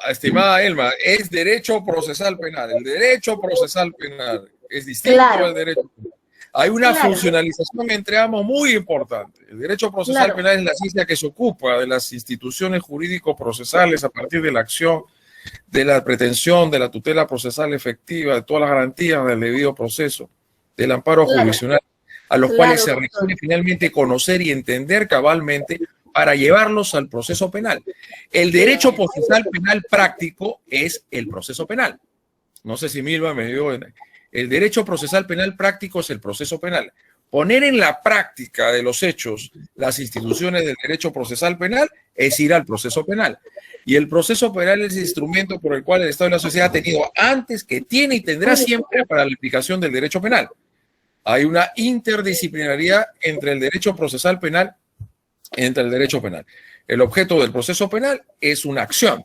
Estimada Elma, es derecho procesal penal. El derecho procesal penal es distinto al derecho penal. Hay una funcionalización entre ambos muy importante. El derecho procesal penal es la ciencia que se ocupa de las instituciones jurídico-procesales a partir de la acción, de la pretensión, de la tutela procesal efectiva, de todas las garantías del debido proceso, del amparo jurisdiccional, a los cuales se requiere finalmente conocer y entender cabalmente para llevarlos al proceso penal. El derecho procesal penal práctico es el proceso penal. No sé si Milva me dio... El derecho procesal penal práctico es el proceso penal. Poner en la práctica de los hechos las instituciones del derecho procesal penal es ir al proceso penal. Y el proceso penal es el instrumento por el cual el Estado y la sociedad ha tenido antes, que tiene y tendrá siempre para la aplicación del derecho penal. Hay una interdisciplinariedad entre el derecho procesal penal y entre el derecho penal. El objeto del proceso penal es una acción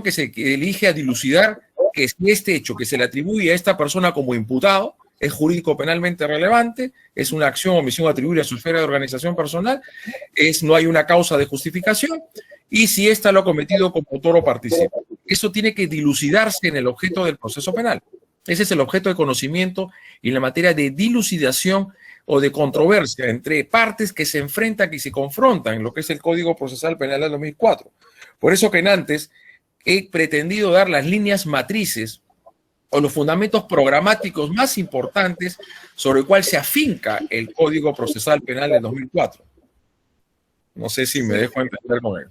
que se elige a dilucidar que si este hecho que se le atribuye a esta persona como imputado es jurídico penalmente relevante, es una acción o omisión atribuible a su esfera de organización personal, no hay una causa de justificación, y si ésta lo ha cometido como autor o participa. Eso tiene que dilucidarse en el objeto del proceso penal. Ese es el objeto de conocimiento y la materia de dilucidación o de controversia entre partes que se enfrentan y se confrontan en lo que es el Código Procesal Penal del 2004. Por eso que en antes he pretendido dar las líneas matrices o los fundamentos programáticos más importantes sobre el cual se afinca el Código Procesal Penal del 2004. No sé si me dejo entender con él.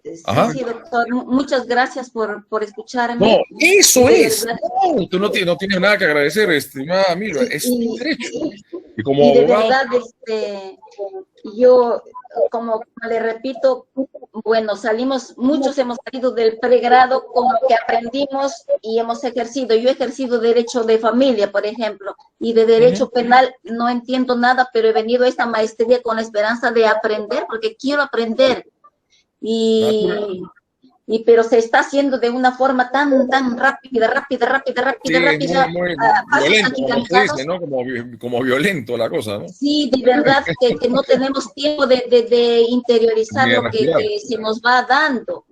Sí, doctor, muchas gracias por escucharme. No, eso es. No, tú no tienes nada que agradecer, estimada Milva, es tu derecho. Y como abogado, de verdad, yo, como le repito, bueno, muchos hemos salido del pregrado con lo que aprendimos y hemos ejercido. Yo he ejercido derecho de familia, por ejemplo, y de derecho penal no entiendo nada, pero he venido a esta maestría con la esperanza de aprender, porque quiero aprender. Pero se está haciendo de una forma tan rápida. Sí, muy violento, como se dice, ¿no? Como violento la cosa, ¿no? Sí, de verdad que no tenemos tiempo de interiorizar lo que se nos va dando.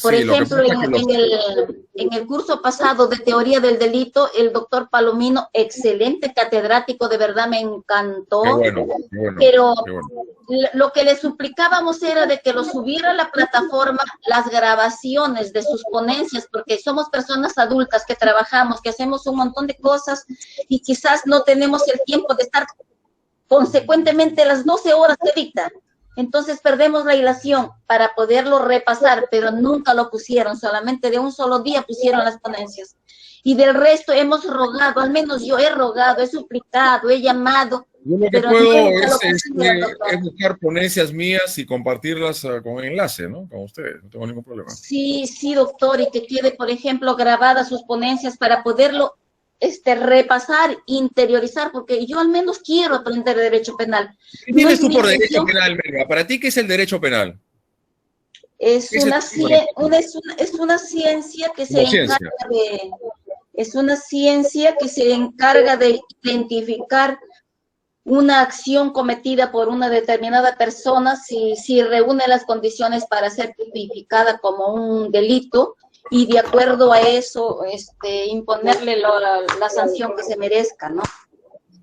Por ejemplo, en el curso pasado de Teoría del Delito, el doctor Palomino, excelente catedrático, de verdad me encantó. Qué bueno, pero lo que le suplicábamos era de que lo subiera a la plataforma las grabaciones de sus ponencias, porque somos personas adultas que trabajamos, que hacemos un montón de cosas y quizás no tenemos el tiempo de estar consecuentemente las 12 horas que dicta. Entonces perdemos la hilación para poderlo repasar, pero nunca lo pusieron, solamente de un solo día pusieron las ponencias. Y del resto hemos rogado, al menos yo he rogado, he suplicado, he llamado. Yo lo que puedo es buscar ponencias mías y compartirlas con enlace, ¿no? Con ustedes, no tengo ningún problema. Sí, doctor, y que quede, por ejemplo, grabadas sus ponencias para poderlo repasar, interiorizar, porque yo al menos quiero aprender derecho penal. ¿Qué tienes tú por derecho penal, Melba? ¿Para ti qué es el derecho penal? Es una ciencia que se encarga de identificar una acción cometida por una determinada persona si reúne las condiciones para ser tipificada como un delito, y de acuerdo a eso imponerle la sanción que se merezca, ¿no?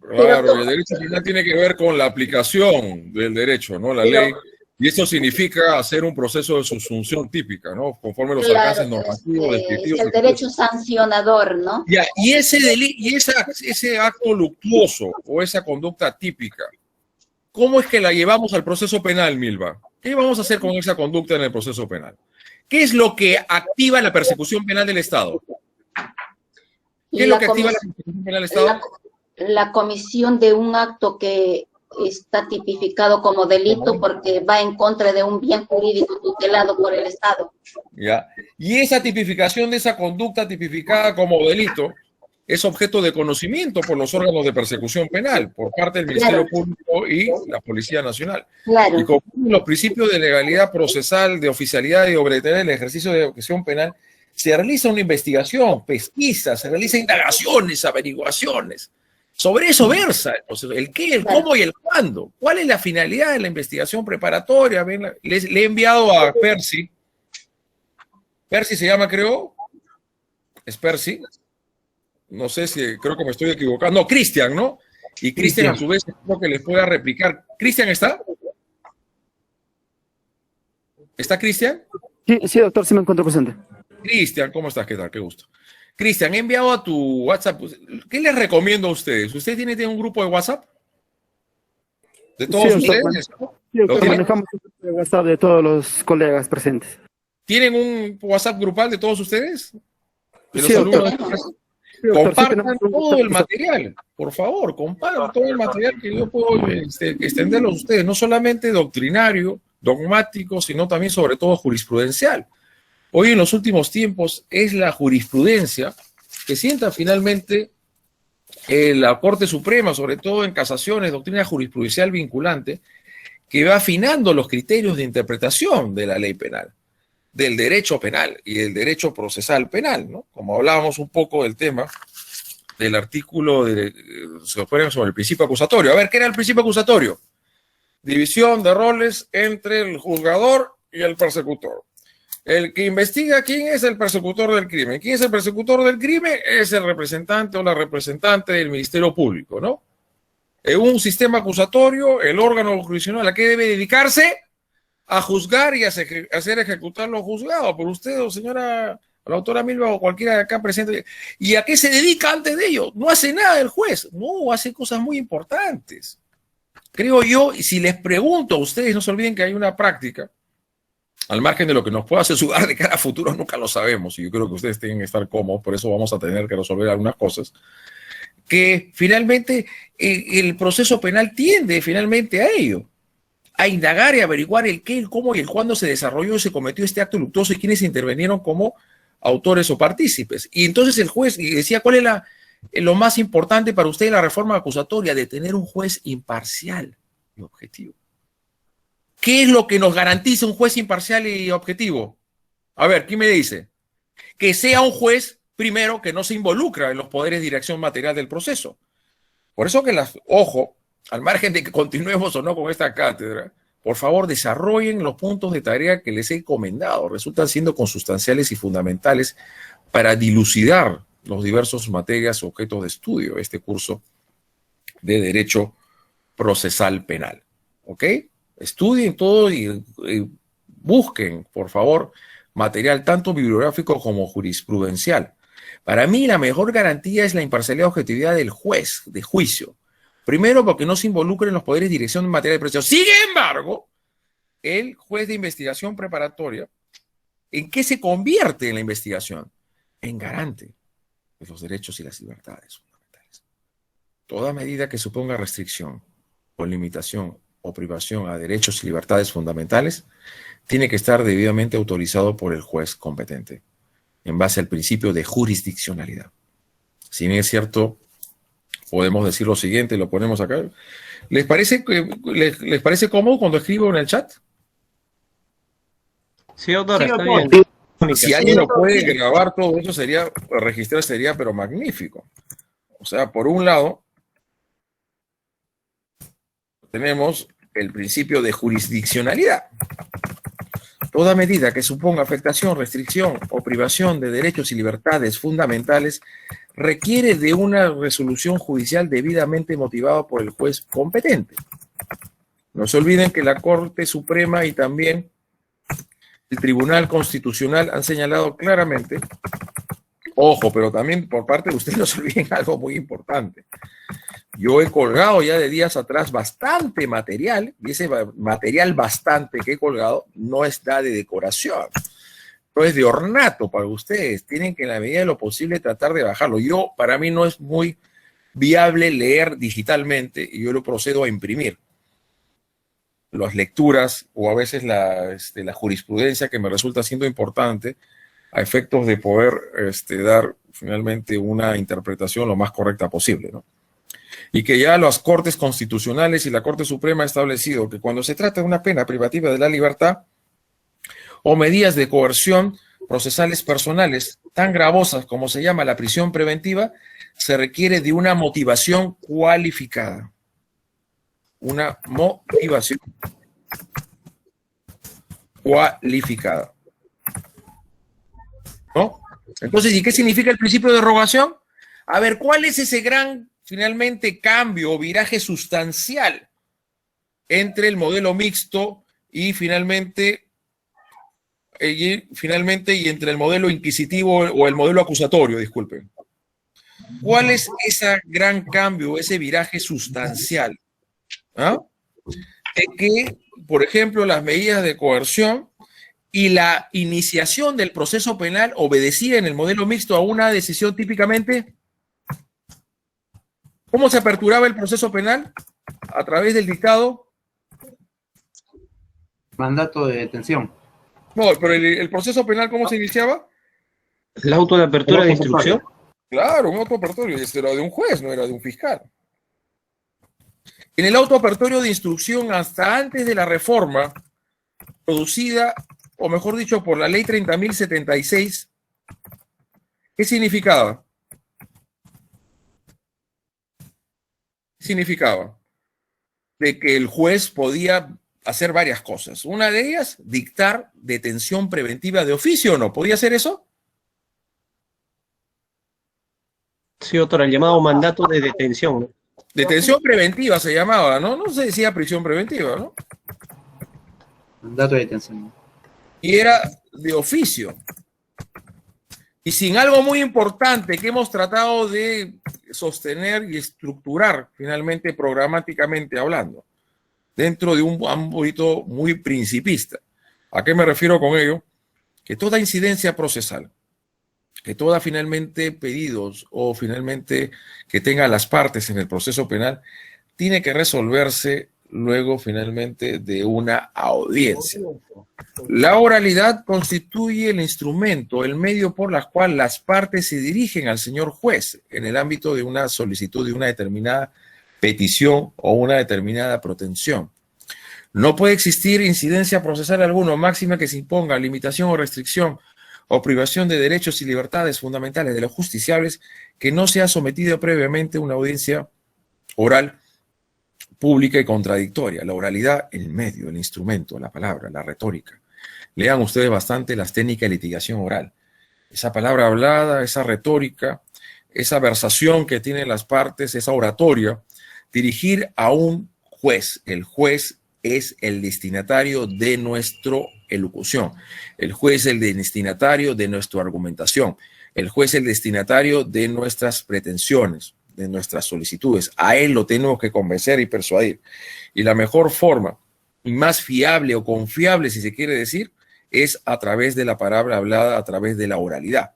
Claro, el derecho penal tiene que ver con la aplicación del derecho, ¿no? La ley, y eso significa hacer un proceso de subsunción típica, ¿no? Conforme los alcances normativos, descriptivos. Es el derecho sancionador, ¿no? Ya, y ese acto luctuoso o esa conducta típica, ¿cómo es que la llevamos al proceso penal, Milva? ¿Qué vamos a hacer con esa conducta en el proceso penal? ¿Qué es lo que activa la persecución penal del Estado? ¿Qué es lo que activa la persecución penal del Estado? La comisión de un acto que está tipificado como delito porque va en contra de un bien jurídico tutelado por el Estado. Ya. Y esa tipificación de esa conducta tipificada como delito es objeto de conocimiento por los órganos de persecución penal, por parte del Ministerio Público y la Policía Nacional. Claro. Y con los principios de legalidad procesal, de oficialidad y de obligatoriedad del ejercicio de acción penal, se realiza una investigación, pesquisa, se realizan indagaciones, averiguaciones. Sobre eso versa el qué, el cómo y el cuándo. ¿Cuál es la finalidad de la investigación preparatoria? Le he enviado a Percy Percy se llama, creo. ¿Es Percy? No sé si, creo que me estoy equivocando. No, Cristian, ¿no? Y Cristian, a su vez, creo que les pueda replicar. ¿Cristian está? ¿Está Cristian? Sí, doctor, sí me encuentro presente. Cristian, ¿cómo estás? ¿Qué tal? Qué gusto. Cristian, he enviado a tu WhatsApp. ¿Qué les recomiendo a ustedes? ¿Usted tiene un grupo de WhatsApp? ¿De todos ustedes? Sí, doctor, manejamos un grupo de WhatsApp de todos los colegas presentes. ¿Tienen un WhatsApp grupal de todos ustedes? ¿De los Sí, alumnos? Compartan sí, todo el material, por favor, compartan todo el material que yo puedo extenderlo a ustedes, no solamente doctrinario, dogmático, sino también sobre todo jurisprudencial. Hoy en los últimos tiempos es la jurisprudencia que sienta finalmente la Corte Suprema, sobre todo en casaciones, doctrina jurisprudencial vinculante, que va afinando los criterios de interpretación de la ley penal, del derecho penal y del derecho procesal penal, ¿no? Como hablábamos un poco del tema del artículo sobre el principio acusatorio. A ver, ¿qué era el principio acusatorio? División de roles entre el juzgador y el persecutor. El que investiga quién es el persecutor del crimen. ¿Quién es el persecutor del crimen? Es el representante o la representante del Ministerio Público, ¿no? En un sistema acusatorio, el órgano jurisdiccional, ¿a qué debe dedicarse? A juzgar y a hacer ejecutar lo juzgado por usted o señora, la autora Milva o cualquiera de acá presente. ¿Y a qué se dedica antes de ello? No hace nada el juez, no, hace cosas muy importantes. Creo yo, y si les pregunto a ustedes, no se olviden que hay una práctica, al margen de lo que nos pueda asesorar de cara a futuro, nunca lo sabemos, y yo creo que ustedes tienen que estar cómodos, por eso vamos a tener que resolver algunas cosas, que finalmente el proceso penal tiende finalmente a ello, a indagar y averiguar el qué, el cómo y el cuándo se desarrolló y se cometió este acto luctuoso y quiénes intervinieron como autores o partícipes. Y entonces el juez decía, ¿cuál es lo más importante para usted en la reforma acusatoria? De tener un juez imparcial y objetivo. ¿Qué es lo que nos garantiza un juez imparcial y objetivo? A ver, ¿quién me dice? Que sea un juez, primero, que no se involucra en los poderes de dirección material del proceso. Por eso que ojo, al margen de que continuemos o no con esta cátedra, por favor desarrollen los puntos de tarea que les he encomendado. Resultan siendo consustanciales y fundamentales para dilucidar los diversos materias o objetos de estudio, este curso de Derecho Procesal Penal. ¿Ok? Estudien todo y busquen, por favor, material tanto bibliográfico como jurisprudencial. Para mí, la mejor garantía es la imparcialidad y objetividad del juez de juicio. Primero, porque no se involucra en los poderes de dirección en materia de proceso. Sin embargo, el juez de investigación preparatoria, ¿en qué se convierte en la investigación? En garante de los derechos y las libertades fundamentales. Toda medida que suponga restricción o limitación o privación a derechos y libertades fundamentales tiene que estar debidamente autorizado por el juez competente, en base al principio de jurisdiccionalidad. Si bien es cierto, podemos decir lo siguiente, lo ponemos acá. ¿Les parece cómodo cuando escribo en el chat? Sí, doctor, está bien. Si alguien lo puede grabar todo eso, registrar sería, pero magnífico. O sea, por un lado, tenemos el principio de jurisdiccionalidad. Toda medida que suponga afectación, restricción o privación de derechos y libertades fundamentales requiere de una resolución judicial debidamente motivada por el juez competente. No se olviden que la Corte Suprema y también el Tribunal Constitucional han señalado claramente, ojo, pero también por parte de ustedes no se olviden algo muy importante. Yo he colgado ya de días atrás bastante material, y ese material bastante que he colgado no está de decoración, no es de ornato para ustedes. Tienen que en la medida de lo posible tratar de bajarlo. Para mí no es muy viable leer digitalmente y yo lo procedo a imprimir. Las lecturas o a veces la jurisprudencia que me resulta siendo importante a efectos de poder dar finalmente una interpretación lo más correcta posible, ¿no? Y que ya las Cortes Constitucionales y la Corte Suprema ha establecido que cuando se trata de una pena privativa de la libertad o medidas de coerción procesales personales tan gravosas como se llama la prisión preventiva, se requiere de una motivación cualificada. Una motivación cualificada. Entonces, ¿y qué significa el principio de derogación? A ver, ¿cuál es ese gran, finalmente, cambio o viraje sustancial entre el modelo mixto y finalmente y entre el modelo inquisitivo o el modelo acusatorio, disculpen? ¿Cuál es ese gran cambio, ese viraje sustancial? ¿Ah? De que, por ejemplo, las medidas de coerción y la iniciación del proceso penal obedecía en el modelo mixto a una decisión típicamente. ¿Cómo se aperturaba el proceso penal? A través del dictado. Mandato de detención. No, pero el proceso penal, ¿cómo se iniciaba? ¿El auto de apertura de instrucción? Claro, un auto apertorio, era de un juez, no era de un fiscal. En el auto apertorio de instrucción, hasta antes de la reforma producida, o mejor dicho, por la ley 30.076, ¿qué significaba? Significaba de que el juez podía hacer varias cosas. Una de ellas, dictar detención preventiva de oficio, ¿o no? ¿Podía hacer eso? Sí, doctor, el llamado mandato de detención, ¿no? Detención preventiva se llamaba, ¿no? No se decía prisión preventiva, ¿no? Mandato de detención. Y era de oficio. Y sin algo muy importante que hemos tratado de sostener y estructurar, finalmente, programáticamente hablando, dentro de un ámbito muy principista. ¿A qué me refiero con ello? Que toda incidencia procesal, que toda finalmente pedidos o finalmente que tenga las partes en el proceso penal, tiene que resolverse luego finalmente de una audiencia. La oralidad constituye el instrumento, el medio por el cual las partes se dirigen al señor juez en el ámbito de una solicitud de una determinada petición o una determinada pretensión. No puede existir incidencia procesal alguna, máxima que se imponga limitación o restricción o privación de derechos y libertades fundamentales de los justiciables que no sea sometido previamente a una audiencia oral, pública y contradictoria. La oralidad, el medio, el instrumento, la palabra, la retórica. Lean ustedes bastante las técnicas de litigación oral. Esa palabra hablada, esa retórica, esa versación que tienen las partes, esa oratoria, dirigir a un juez. El juez es el destinatario de nuestra elocución. El juez es el destinatario de nuestra argumentación. El juez es el destinatario de nuestras pretensiones, de nuestras solicitudes. A él lo tenemos que convencer y persuadir. Y la mejor forma y más fiable o confiable, si se quiere decir, es a través de la palabra hablada, a través de la oralidad.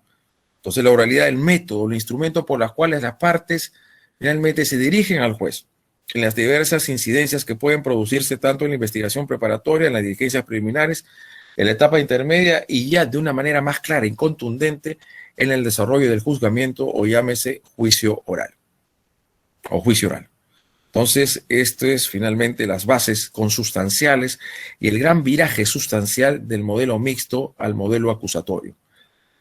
Entonces la oralidad es el método, el instrumento por los cuales las partes finalmente se dirigen al juez en las diversas incidencias que pueden producirse tanto en la investigación preparatoria, en las diligencias preliminares, en la etapa intermedia y ya de una manera más clara y contundente en el desarrollo del juzgamiento o llámese juicio oral o juicio oral. Entonces, esto es finalmente las bases consustanciales y el gran viraje sustancial del modelo mixto al modelo acusatorio,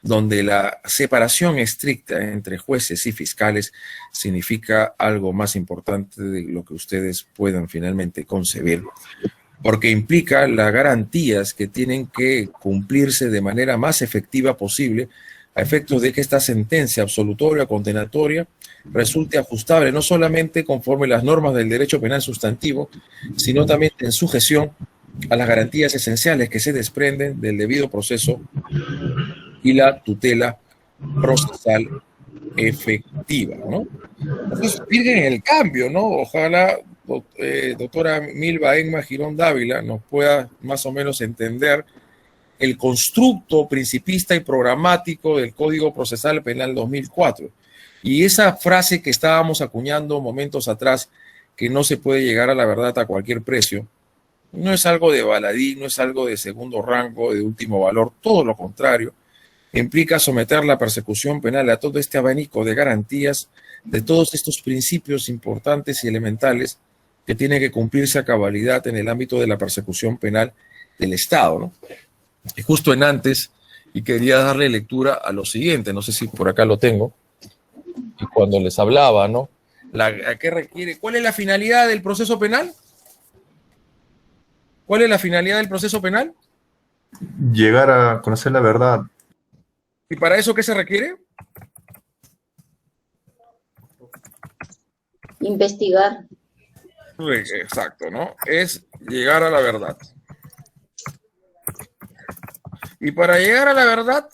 donde la separación estricta entre jueces y fiscales significa algo más importante de lo que ustedes puedan finalmente concebir, porque implica las garantías que tienen que cumplirse de manera más efectiva posible a efectos de que esta sentencia absolutoria o condenatoria resulte ajustable no solamente conforme las normas del derecho penal sustantivo, sino también en sujeción a las garantías esenciales que se desprenden del debido proceso y la tutela procesal efectiva, ¿no? Entonces, miren el cambio, ¿no? Ojalá, doctora Milva Enma Girón Dávila nos pueda más o menos entender el constructo principista y programático del Código Procesal Penal 2004. Y esa frase que estábamos acuñando momentos atrás, que no se puede llegar a la verdad a cualquier precio, no es algo de baladí, no es algo de segundo rango, de último valor, todo lo contrario. Implica someter la persecución penal a todo este abanico de garantías, de todos estos principios importantes y elementales que tienen que cumplirse a cabalidad en el ámbito de la persecución penal del Estado, ¿no? Y justo en antes, y quería darle lectura a lo siguiente, no sé si por acá lo tengo, y cuando les hablaba, ¿no? ¿A qué requiere? ¿Cuál es la finalidad del proceso penal? ¿Cuál es la finalidad del proceso penal? Llegar a conocer la verdad. ¿Y para eso qué se requiere? Investigar. Exacto, ¿no? Es llegar a la verdad. Y para llegar a la verdad,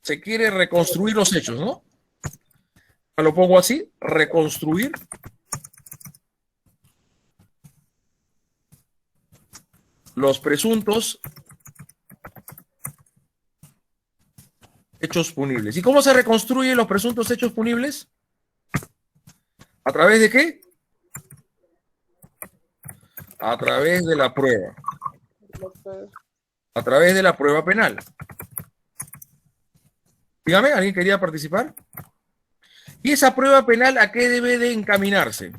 se quiere reconstruir los hechos, ¿no? Lo pongo así, reconstruir los presuntos hechos punibles. ¿Y cómo se reconstruyen los presuntos hechos punibles? ¿A través de qué? A través de la prueba. A través de la prueba penal. Dígame, ¿alguien quería participar? ¿Y esa prueba penal a qué debe de encaminarse?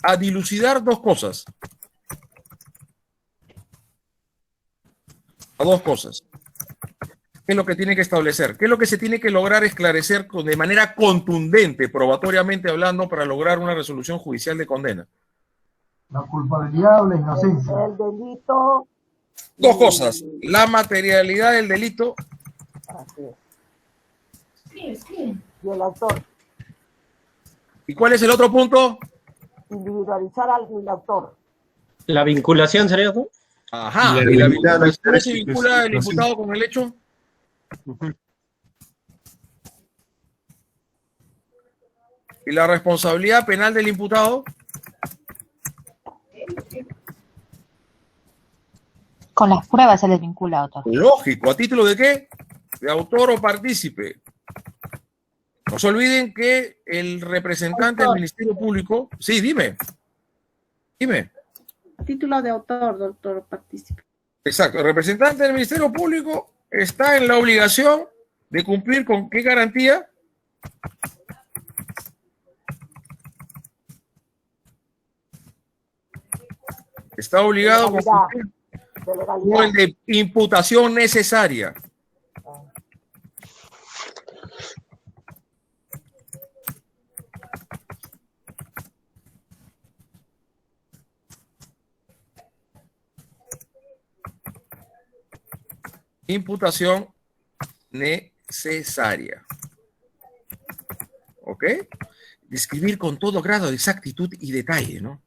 A dilucidar dos cosas. A dos cosas. ¿Qué es lo que tiene que establecer? ¿Qué es lo que se tiene que lograr esclarecer de manera contundente, probatoriamente hablando, para lograr una resolución judicial de condena? La culpabilidad o la inocencia. El delito. Dos cosas. La materialidad del delito. Así es. Y el autor. ¿Y cuál es el otro punto? Individualizar al autor. La vinculación sería, ¿no? Ajá. Y la vinculación. ¿Cómo se vincula el imputado con el hecho? ¿Y la responsabilidad penal del imputado? Con las pruebas se les vincula, autor. Lógico. ¿A título de qué? De autor o partícipe. No se olviden que el representante del Ministerio Público... Sí, dime. Dime. Título de autor, doctor, partícipe. Exacto. El representante del Ministerio Público está en la obligación de cumplir con qué garantía. Está obligado con cumplir con el de imputación necesaria. Imputación necesaria. ¿Ok? Describir con todo grado de exactitud y detalle, ¿no?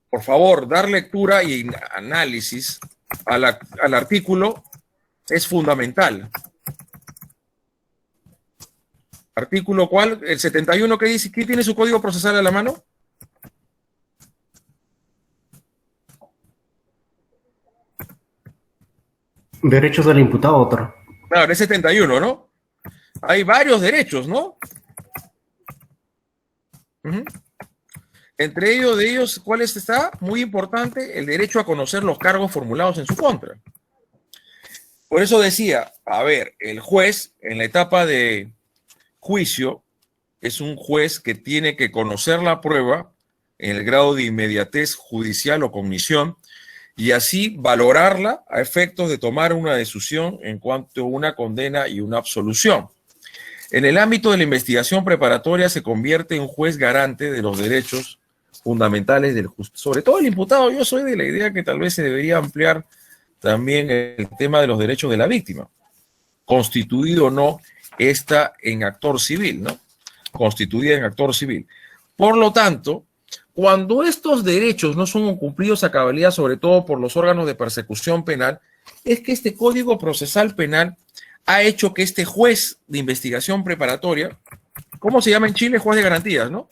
Por favor, dar lectura y análisis al artículo es fundamental. ¿Artículo cuál? El 71, ¿qué dice? ¿Quién tiene su código procesal a la mano? Derechos del imputado, autor. Claro, es 71, ¿no? Hay varios derechos, ¿no? Entre ellos, ¿cuál está? Muy importante, el derecho a conocer los cargos formulados en su contra. Por eso decía, a ver, el juez en la etapa de juicio es un juez que tiene que conocer la prueba en el grado de inmediatez judicial o cognición y así valorarla a efectos de tomar una decisión en cuanto a una condena y una absolución. En el ámbito de la investigación preparatoria se convierte en juez garante de los derechos fundamentales del justo, sobre todo el imputado. Yo soy de la idea que tal vez se debería ampliar también el tema de los derechos de la víctima, constituido o no esta en actor civil, ¿no? Constituida en actor civil. Por lo tanto, cuando estos derechos no son cumplidos a cabalidad, sobre todo por los órganos de persecución penal, es que este Código Procesal Penal ha hecho que este juez de investigación preparatoria, ¿cómo se llama en Chile? Juez de garantías, ¿no?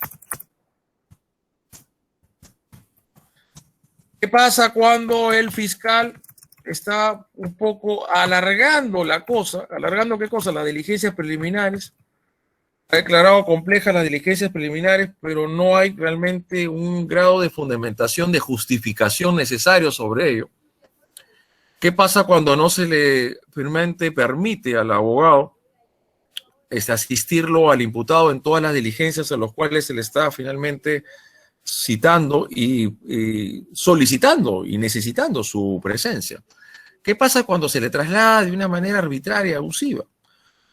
¿Qué pasa cuando el fiscal está un poco alargando la cosa? ¿Alargando qué cosa? Las diligencias preliminares. Ha declarado complejas las diligencias preliminares, pero no hay realmente un grado de fundamentación, de justificación necesario sobre ello. ¿Qué pasa cuando no se le permite al abogado asistirlo al imputado en todas las diligencias a las cuales se le está finalmente citando y solicitando y necesitando su presencia? ¿Qué pasa cuando se le traslada de una manera arbitraria, abusiva?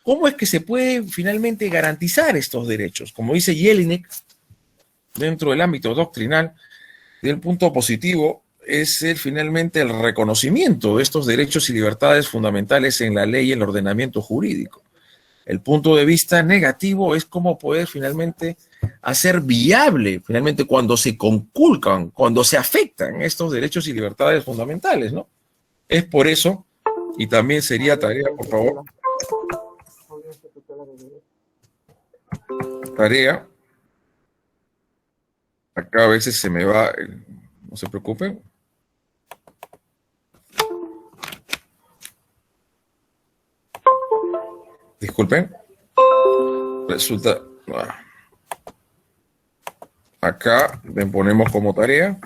¿Cómo es que se puede finalmente garantizar estos derechos? Como dice Jelinek, dentro del ámbito doctrinal, del punto positivo, es finalmente el reconocimiento de estos derechos y libertades fundamentales en la ley y el ordenamiento jurídico. El punto de vista negativo es cómo poder finalmente hacer viable, finalmente, cuando se conculcan, cuando se afectan estos derechos y libertades fundamentales, ¿no? Es por eso, y también sería tarea, por favor, tarea, acá a veces se me va, no se preocupen. Disculpen. Resulta, acá le ponemos como tarea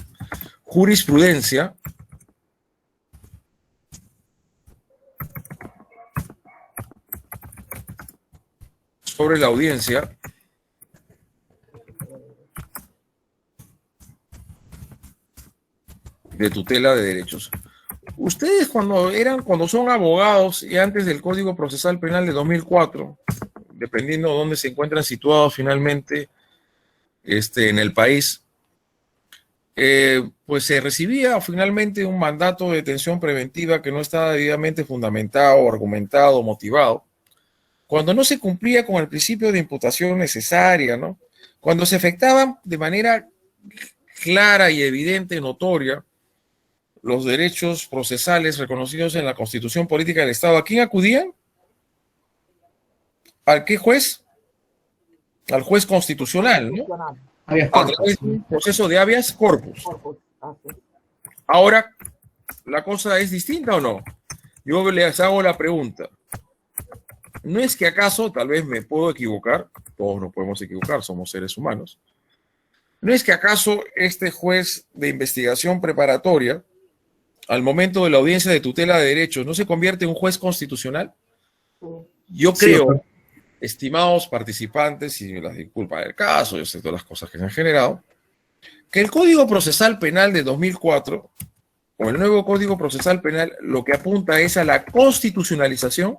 jurisprudencia sobre la audiencia de tutela de derechos. Ustedes cuando son abogados y antes del Código Procesal Penal de 2004, dependiendo de dónde se encuentran situados finalmente en el país, pues se recibía finalmente un mandato de detención preventiva que no estaba debidamente fundamentado, argumentado, motivado, cuando no se cumplía con el principio de imputación necesaria, ¿no? Cuando se afectaban de manera clara y evidente, notoria, los derechos procesales reconocidos en la Constitución Política del Estado. ¿A quién acudían? ¿Al qué juez? Al juez constitucional, ¿no? A través de un proceso de habeas corpus. Ahora, ¿la cosa es distinta o no? Yo les hago la pregunta. ¿No es que acaso, tal vez me puedo equivocar, todos nos podemos equivocar, somos seres humanos, ¿no es que acaso este juez de investigación preparatoria, al momento de la audiencia de tutela de derechos, no se convierte en un juez constitucional? Yo creo, estimados participantes, y las disculpas del caso, yo sé todas las cosas que se han generado, que el Código Procesal Penal de 2004, o el nuevo Código Procesal Penal, lo que apunta es a la constitucionalización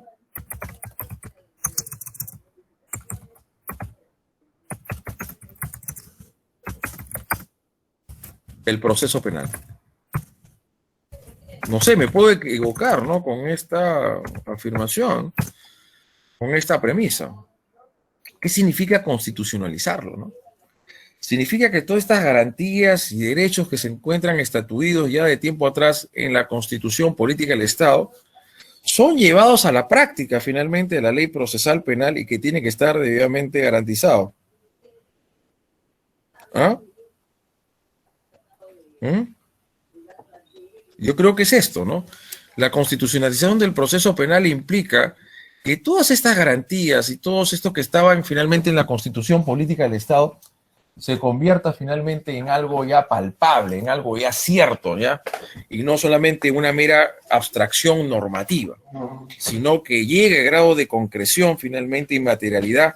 del proceso penal. No sé, me puedo equivocar, ¿no? Con esta afirmación, con esta premisa. ¿Qué significa constitucionalizarlo, no? Significa que todas estas garantías y derechos que se encuentran estatuidos ya de tiempo atrás en la Constitución Política del Estado son llevados a la práctica finalmente de la ley procesal penal y que tiene que estar debidamente garantizado. ¿Ah? Yo creo que es esto, ¿no? La constitucionalización del proceso penal implica que todas estas garantías y todo esto que estaban finalmente en la Constitución Política del Estado se convierta finalmente en algo ya palpable, en algo ya cierto, ¿ya? Y no solamente una mera abstracción normativa, sino que llegue a grado de concreción finalmente y materialidad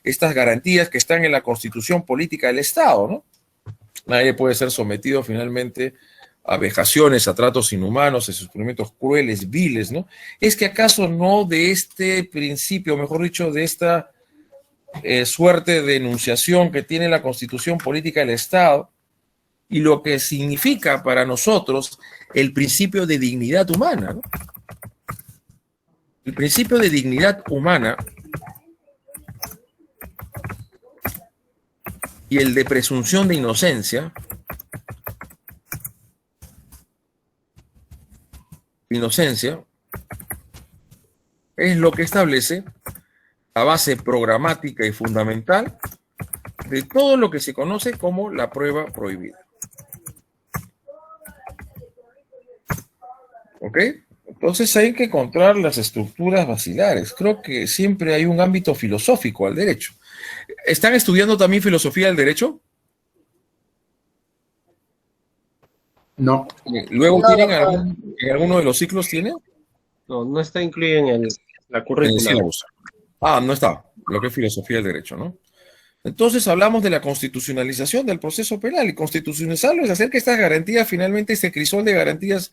estas garantías que están en la Constitución Política del Estado, ¿no? Nadie puede ser sometido finalmente a vejaciones, a tratos inhumanos, a sufrimientos crueles, viles, ¿no? ¿Es que acaso no de este principio, mejor dicho, de esta suerte de enunciación que tiene la Constitución Política del Estado y lo que significa para nosotros el principio de dignidad humana, ¿no? El principio de dignidad humana y el de presunción de inocencia, es lo que establece la base programática y fundamental de todo lo que se conoce como la prueba prohibida. ¿Ok? Entonces hay que encontrar las estructuras basilares. Creo que siempre hay un ámbito filosófico al derecho. ¿Están estudiando también filosofía del derecho? No. ¿Luego tienen en alguno de los ciclos tienen? No, no está incluido en la currícula. No está, lo que es filosofía del derecho, ¿no? Entonces hablamos de la constitucionalización del proceso penal, y constitucionalizarlo es hacer que estas garantías, finalmente este crisol de garantías,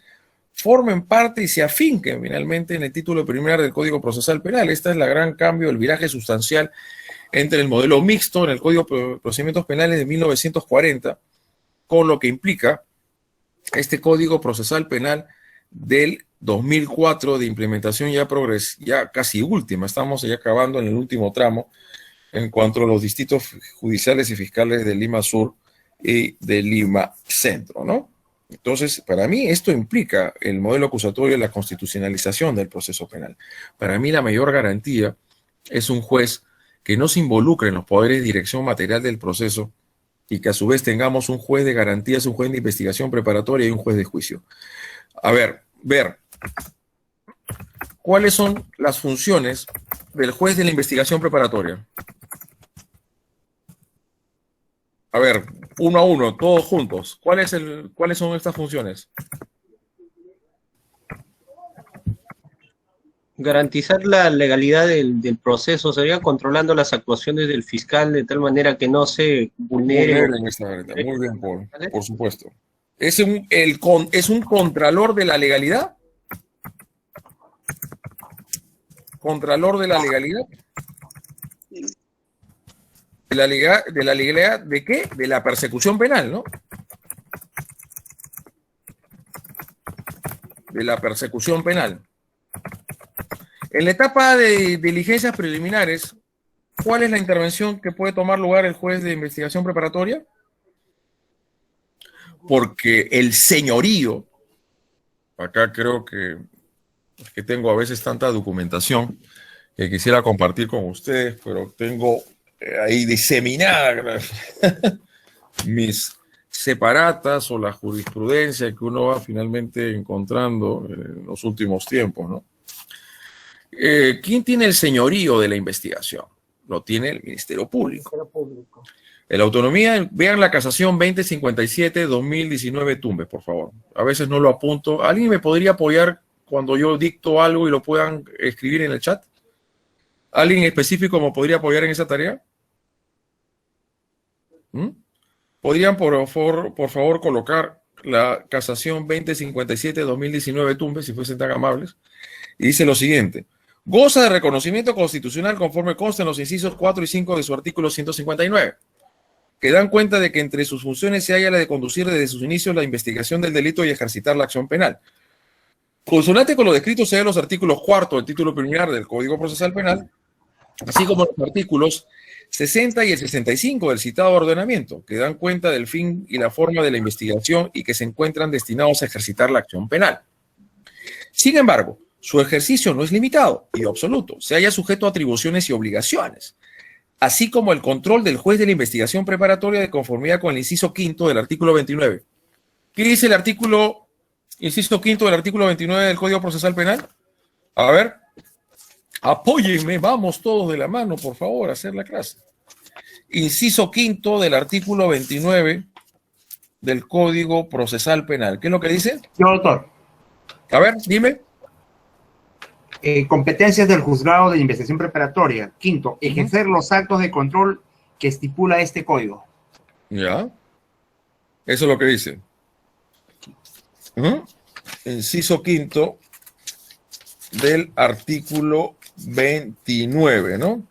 formen parte y se afinquen finalmente en el título preliminar del Código Procesal Penal. Este es el gran cambio, el viraje sustancial entre el modelo mixto en el Código de Procedimientos Penales de 1940, con lo que implica este Código Procesal Penal del 2004 de implementación ya casi última, estamos ya acabando en el último tramo en cuanto a los distritos judiciales y fiscales de Lima Sur y de Lima Centro, ¿no? Entonces, para mí esto implica el modelo acusatorio y la constitucionalización del proceso penal. Para mí la mayor garantía es un juez que no se involucre en los poderes de dirección material del proceso y que a su vez tengamos un juez de garantías, un juez de investigación preparatoria y un juez de juicio. A ver, ¿cuáles son las funciones del juez de la investigación preparatoria? A ver, uno a uno, todos juntos. ¿Cuáles son estas funciones? Garantizar la legalidad del proceso, sería controlando las actuaciones del fiscal de tal manera que no se vulneren. Muy bien, por supuesto. ¿Es un contralor de la legalidad? ¿Contralor de la legalidad? ¿De la legalidad de qué? De la persecución penal, ¿no? De la persecución penal. En la etapa de diligencias preliminares, ¿cuál es la intervención que puede tomar lugar el juez de investigación preparatoria? Porque el señorío, acá creo que tengo a veces tanta documentación que quisiera compartir con ustedes, pero tengo ahí diseminada mis separatas o la jurisprudencia que uno va finalmente encontrando en los últimos tiempos, ¿no? ¿Quién tiene el señorío de la investigación? Lo tiene el Ministerio Público. En la autonomía, vean la casación 2057-2019 Tumbes, por favor. A veces no lo apunto. ¿Alguien me podría apoyar cuando yo dicto algo y lo puedan escribir en el chat? ¿Alguien específico me podría apoyar en esa tarea? ¿Podrían, por favor, colocar la casación 2057-2019 Tumbes, si fuesen tan amables? Y dice lo siguiente. Goza de reconocimiento constitucional conforme consta en los incisos 4 y 5 de su artículo 159, que dan cuenta de que entre sus funciones se halla la de conducir desde sus inicios la investigación del delito y ejercitar la acción penal. Consonante con lo descrito se dan los artículos 4 del título preliminar del Código Procesal Penal, así como los artículos 60 y el 65 del citado ordenamiento, que dan cuenta del fin y la forma de la investigación y que se encuentran destinados a ejercitar la acción penal. Sin embargo, su ejercicio no es limitado y absoluto, se halla sujeto a atribuciones y obligaciones, así como el control del juez de la investigación preparatoria de conformidad con el inciso quinto del artículo 29. ¿Qué dice el inciso quinto del artículo 29 del Código Procesal Penal? A ver, apóyenme, vamos todos de la mano, por favor, a hacer la clase. Inciso quinto del artículo 29 del Código Procesal Penal. ¿Qué es lo que dice? Yo, doctor. A ver, dime. Competencias del juzgado de investigación preparatoria. Quinto, ejercer los actos de control que estipula este código. Ya. Eso es lo que dice. Inciso quinto del artículo 29, ¿no?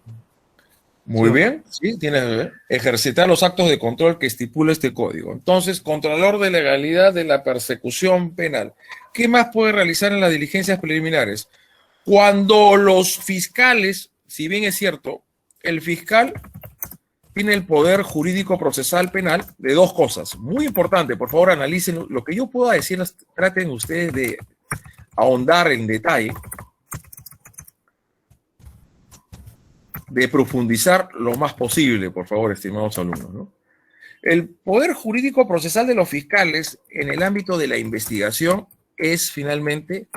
Muy bien. Sí, tienes ejercitar los actos de control que estipula este código. Entonces, contralor de legalidad de la persecución penal. ¿Qué más puede realizar en las diligencias preliminares? Cuando los fiscales, si bien es cierto, el fiscal tiene el poder jurídico procesal penal de dos cosas. Muy importante, por favor, analicen lo que yo pueda decir, traten ustedes de ahondar en detalle, de profundizar lo más posible, por favor, estimados alumnos, ¿no? El poder jurídico procesal de los fiscales en el ámbito de la investigación es finalmente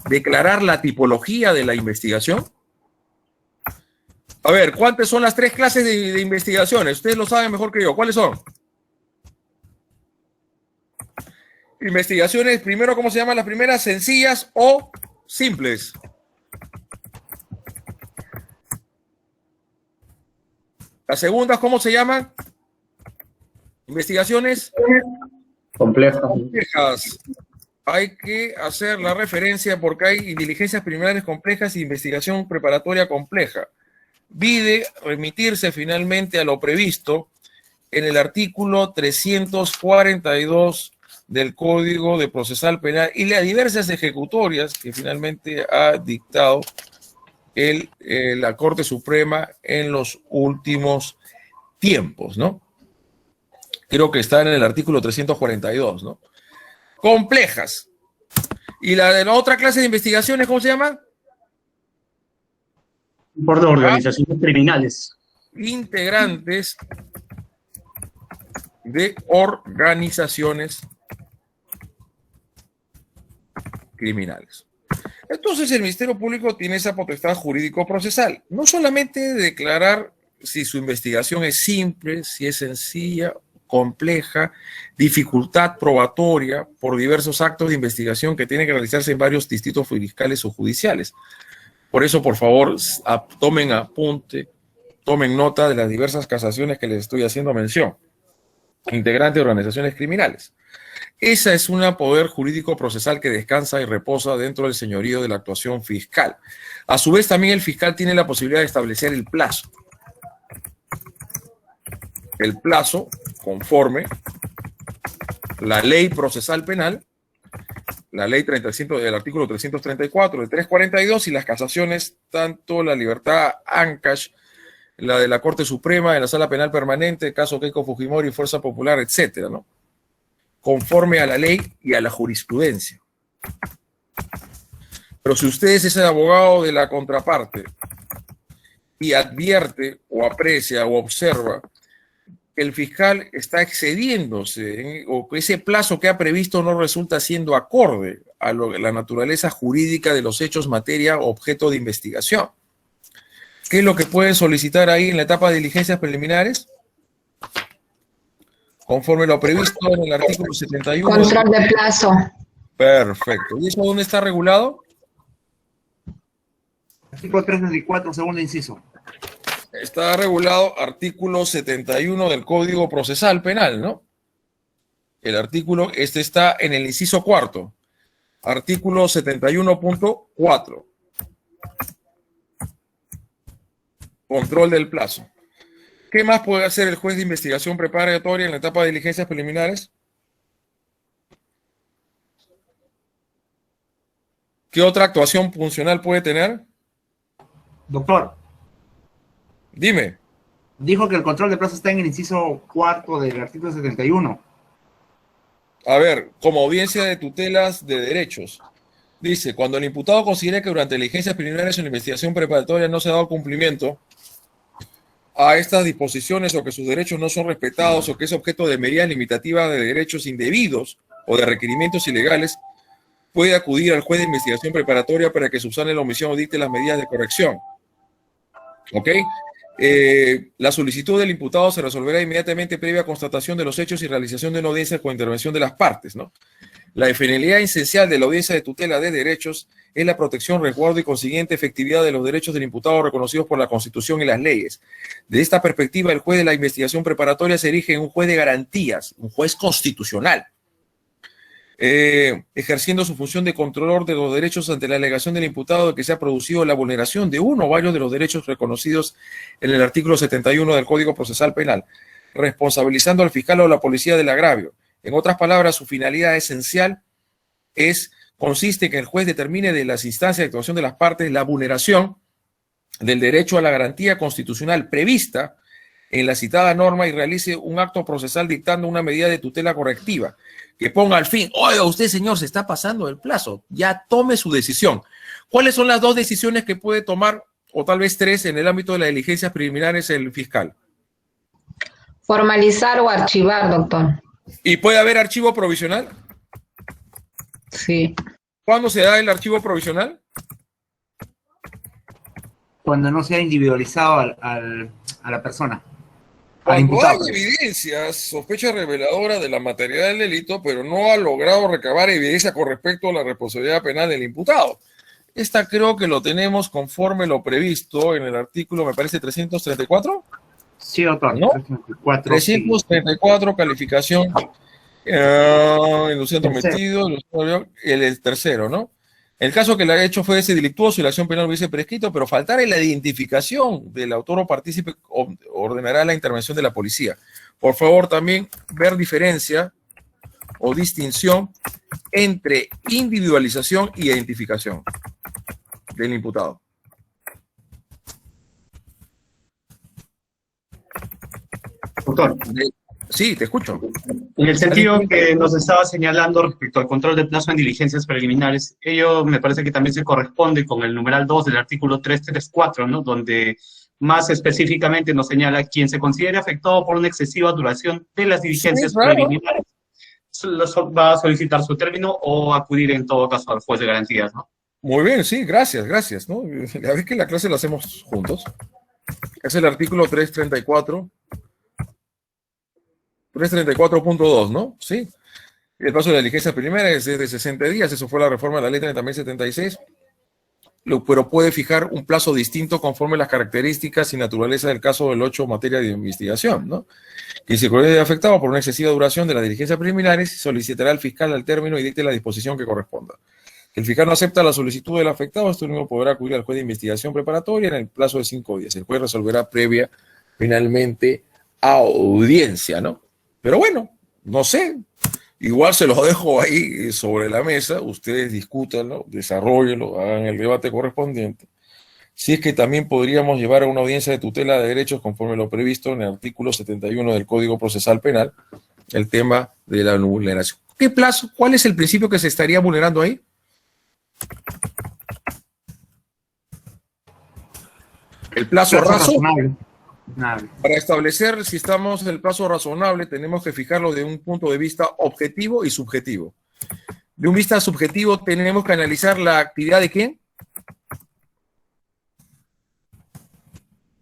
declarar la tipología de la investigación. A ver, ¿cuántas son las tres clases de investigaciones? Ustedes lo saben mejor que yo. ¿Cuáles son? Investigaciones, primero, ¿cómo se llaman las primeras? Sencillas o simples. Las segundas, ¿cómo se llaman? Investigaciones complejas. Hay que hacer la referencia porque hay diligencias preliminares complejas y investigación preparatoria compleja. Vide remitirse finalmente a lo previsto en el artículo 342 del Código de Procesal Penal y las diversas ejecutorias que finalmente ha dictado la Corte Suprema en los últimos tiempos, ¿no? Creo que está en el artículo 342, ¿no? Complejas. ¿Y la de la otra clase de investigaciones, cómo se llama? Por de organizaciones criminales. Integrantes de organizaciones criminales. Entonces el Ministerio Público tiene esa potestad jurídico-procesal, no solamente de declarar si su investigación es simple, si es sencilla, compleja, dificultad probatoria por diversos actos de investigación que tienen que realizarse en varios distritos fiscales o judiciales. Por eso, por favor, tomen apunte, tomen nota de las diversas casaciones que les estoy haciendo mención. Integrante de organizaciones criminales. Esa es una poder jurídico procesal que descansa y reposa dentro del señorío de la actuación fiscal. A su vez, también el fiscal tiene la posibilidad de establecer el plazo. El plazo, conforme la ley procesal penal, la ley 35 del artículo 334, del 342 y las casaciones, tanto la libertad Ancash, la de la Corte Suprema, en la Sala Penal Permanente, el caso Keiko Fujimori, Fuerza Popular, etcétera, ¿no? Conforme a la ley y a la jurisprudencia. Pero si usted es ese abogado de la contraparte y advierte o aprecia o observa que el fiscal está excediéndose o que ese plazo que ha previsto no resulta siendo acorde a la naturaleza jurídica de los hechos, materia o objeto de investigación, ¿qué es lo que pueden solicitar ahí en la etapa de diligencias preliminares? Conforme lo previsto en el artículo 71. Control de plazo. Perfecto. ¿Y eso dónde está regulado? Artículo 334, segundo inciso. Está regulado artículo 71 del Código Procesal Penal, ¿no? El artículo, este está en el inciso cuarto. Artículo 71.4. Control del plazo. ¿Qué más puede hacer el juez de investigación preparatoria en la etapa de diligencias preliminares? ¿Qué otra actuación funcional puede tener? Doctor. Dime. Dijo que el control de plazo está en el inciso cuarto del artículo 71. A ver, como audiencia de tutelas de derechos. Dice, cuando el imputado considere que durante diligencias preliminares en la investigación preparatoria no se ha dado cumplimiento a estas disposiciones o que sus derechos no son respetados o que es objeto de medidas limitativas de derechos indebidos o de requerimientos ilegales, puede acudir al juez de investigación preparatoria para que subsane la omisión o dicte las medidas de corrección. ¿Ok? La solicitud del imputado se resolverá inmediatamente previa constatación de los hechos y realización de una audiencia con intervención de las partes, ¿no? La finalidad esencial de la audiencia de tutela de derechos es la protección, resguardo y consiguiente efectividad de los derechos del imputado reconocidos por la Constitución y las leyes. De esta perspectiva, el juez de la investigación preparatoria se erige en un juez de garantías, un juez constitucional, ejerciendo su función de controlador de los derechos ante la alegación del imputado de que se ha producido la vulneración de uno o varios de los derechos reconocidos en el artículo 71 del Código Procesal Penal, responsabilizando al fiscal o a la policía del agravio. En otras palabras, su finalidad esencial consiste en que el juez determine de las instancias de actuación de las partes la vulneración del derecho a la garantía constitucional prevista en la citada norma y realice un acto procesal dictando una medida de tutela correctiva que ponga al fin, oiga usted señor, se está pasando el plazo, ya tome su decisión. ¿Cuáles son las dos decisiones que puede tomar, o tal vez tres, en el ámbito de las diligencias preliminares el fiscal? Formalizar o archivar, doctor. ¿Y puede haber archivo provisional? Sí. ¿Cuándo se da el archivo provisional? Cuando no sea individualizado a la persona. Cuando hay evidencias, sospecha reveladora de la materialidad del delito, pero no ha logrado recabar evidencia con respecto a la responsabilidad penal del imputado. Esta creo que lo tenemos conforme lo previsto en el artículo, me parece, 334. Sí, doctor. ¿No? 334, sí. Calificación, induciendo metido, el tercero, ¿no? El caso que el hecho fue ese delictuoso y la acción penal hubiese prescrito, pero faltara la identificación del autor o partícipe, ordenará la intervención de la policía. Por favor, también ver diferencia o distinción entre individualización y identificación del imputado. Doctor. Sí, te escucho. En el sentido que nos estaba señalando respecto al control de plazo en diligencias preliminares, ello me parece que también se corresponde con el numeral 2 del artículo 334, ¿no? Donde más específicamente nos señala quien se considere afectado por una excesiva duración de las diligencias preliminares va a solicitar su término o acudir en todo caso al juez de garantías, ¿no? Muy bien, sí, gracias, ¿no? La vez que la clase la hacemos juntos. Es el artículo 334. 334.2, ¿no? Sí. El plazo de la diligencia primera es de 60 días, eso fue la reforma de la ley 30.076, pero puede fijar un plazo distinto conforme las características y naturaleza del caso del 8 materia de investigación, ¿no? Y si el afectado por una excesiva duración de las diligencias preliminares, solicitará al fiscal al término y dicte la disposición que corresponda. Si el fiscal no acepta la solicitud del afectado, este mismo podrá acudir al juez de investigación preparatoria en el plazo de 5 días. El juez resolverá previa, finalmente, audiencia, ¿no? Pero bueno, no sé, igual se los dejo ahí sobre la mesa, ustedes discútanlo, desarrollenlo, hagan el debate correspondiente. Si es que también podríamos llevar a una audiencia de tutela de derechos conforme lo previsto en el artículo 71 del Código Procesal Penal, el tema de la vulneración. ¿Qué plazo? ¿Cuál es el principio que se estaría vulnerando ahí? El plazo razonable. Para establecer si estamos en el plazo razonable, tenemos que fijarlo de un punto de vista objetivo y subjetivo. De un vista subjetivo, tenemos que analizar la actividad de ¿quién?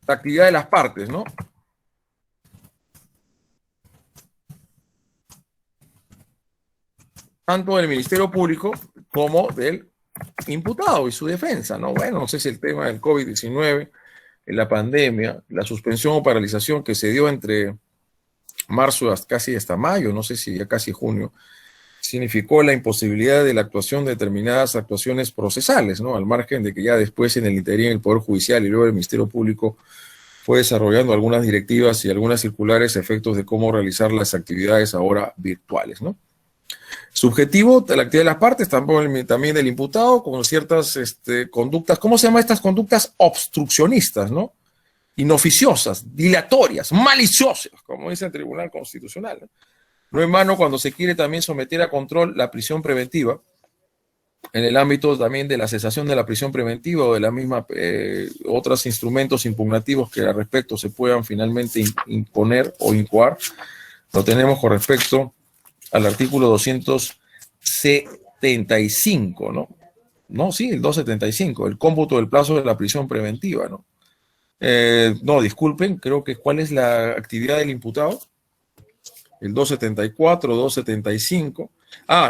La actividad de las partes, ¿no? Tanto del Ministerio Público como del imputado y su defensa, ¿no? Bueno, no sé si el tema del COVID-19, la pandemia, la suspensión o paralización que se dio entre marzo casi hasta mayo, no sé si ya casi junio, significó la imposibilidad de la actuación de determinadas actuaciones procesales, ¿no? Al margen de que ya después en el interín el Poder Judicial y luego el Ministerio Público fue desarrollando algunas directivas y algunas circulares a efectos de cómo realizar las actividades ahora virtuales, ¿no? Subjetivo, la actividad de las partes, también del imputado, con ciertas conductas, ¿cómo se llaman estas conductas? Obstruccionistas, ¿no? Inoficiosas, dilatorias, maliciosas, como dice el Tribunal Constitucional, ¿no? No en vano cuando se quiere también someter a control la prisión preventiva, en el ámbito también de la cesación de la prisión preventiva o de la misma, otros instrumentos impugnativos que al respecto se puedan finalmente imponer o incoar, lo tenemos con respecto al artículo 275, ¿no? No, sí, el 275, el cómputo del plazo de la prisión preventiva, ¿no? No, disculpen, creo que ¿cuál es la actividad del imputado? El 274, 275.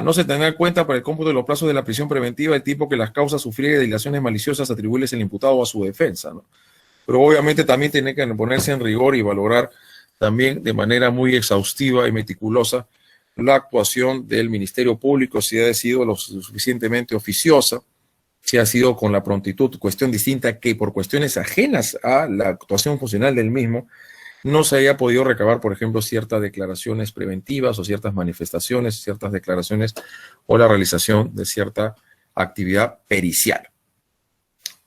No se tendrá en cuenta para el cómputo de los plazos de la prisión preventiva el tipo que las causas sufridas de dilaciones maliciosas atribuibles al imputado a su defensa, ¿no? Pero obviamente también tiene que ponerse en rigor y valorar también de manera muy exhaustiva y meticulosa la actuación del Ministerio Público, si ha sido lo suficientemente oficiosa, si ha sido con la prontitud, cuestión distinta que por cuestiones ajenas a la actuación funcional del mismo, no se haya podido recabar, por ejemplo, ciertas declaraciones preventivas o ciertas manifestaciones, ciertas declaraciones o la realización de cierta actividad pericial.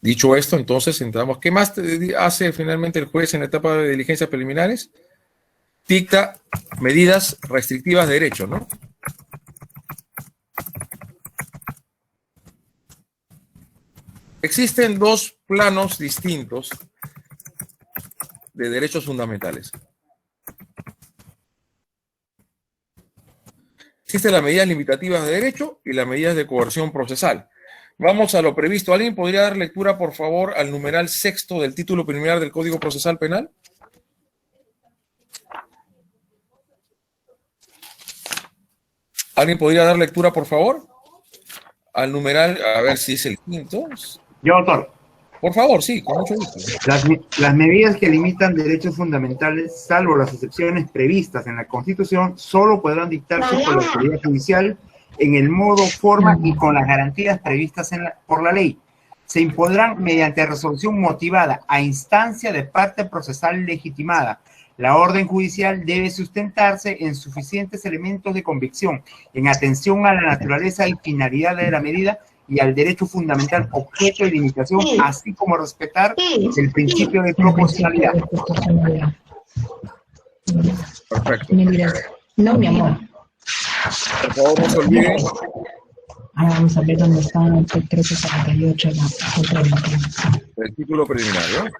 Dicho esto, entonces entramos. ¿Qué más hace finalmente el juez en la etapa de diligencias preliminares? Dicta medidas restrictivas de derecho, ¿no? Existen dos planos distintos de derechos fundamentales. Existen las medidas limitativas de derecho y las medidas de coerción procesal. Vamos a lo previsto. ¿Alguien podría dar lectura, por favor, al numeral sexto del título preliminar del Código Procesal Penal? ¿Alguien podría dar lectura, por favor? Al numeral, a ver si es el quinto. Yo, doctor. Por favor, sí, con mucho gusto. Las medidas que limitan derechos fundamentales, salvo las excepciones previstas en la Constitución, solo podrán dictarse por la autoridad judicial en el modo, forma y con las garantías previstas por la ley. Se impondrán mediante resolución motivada a instancia de parte procesal legitimada, La orden judicial debe sustentarse en suficientes elementos de convicción, en atención a la naturaleza y finalidad de la medida y al derecho fundamental, objeto y limitación, así como respetar el principio de proporcionalidad. Perfecto. No, mi amor. Por favor, no se olviden. Ahora vamos a ver dónde está el 1348. El título preliminar, ¿no?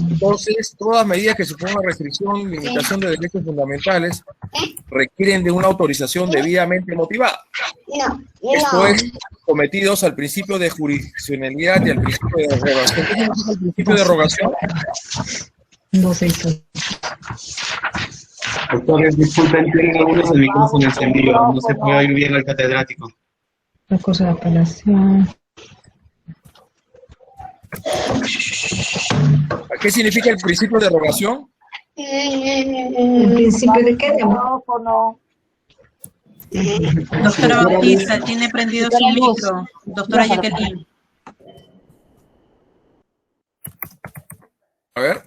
Entonces, todas medidas que supongan restricción, limitación de derechos fundamentales requieren de una autorización debidamente motivada. Esto es, sometidos al principio de jurisdiccionalidad y al principio de derogación. ¿Qué significa el principio de derogación? 268. Doctores, disculpen, tienen algunos el micrófono encendido, no se puede oír bien al catedrático. Recurso de apelación. ¿Qué significa el principio de derogación? ¿El principio de qué? Doctora Bautista, tiene prendido su micro. Doctora Jacqueline. A ver.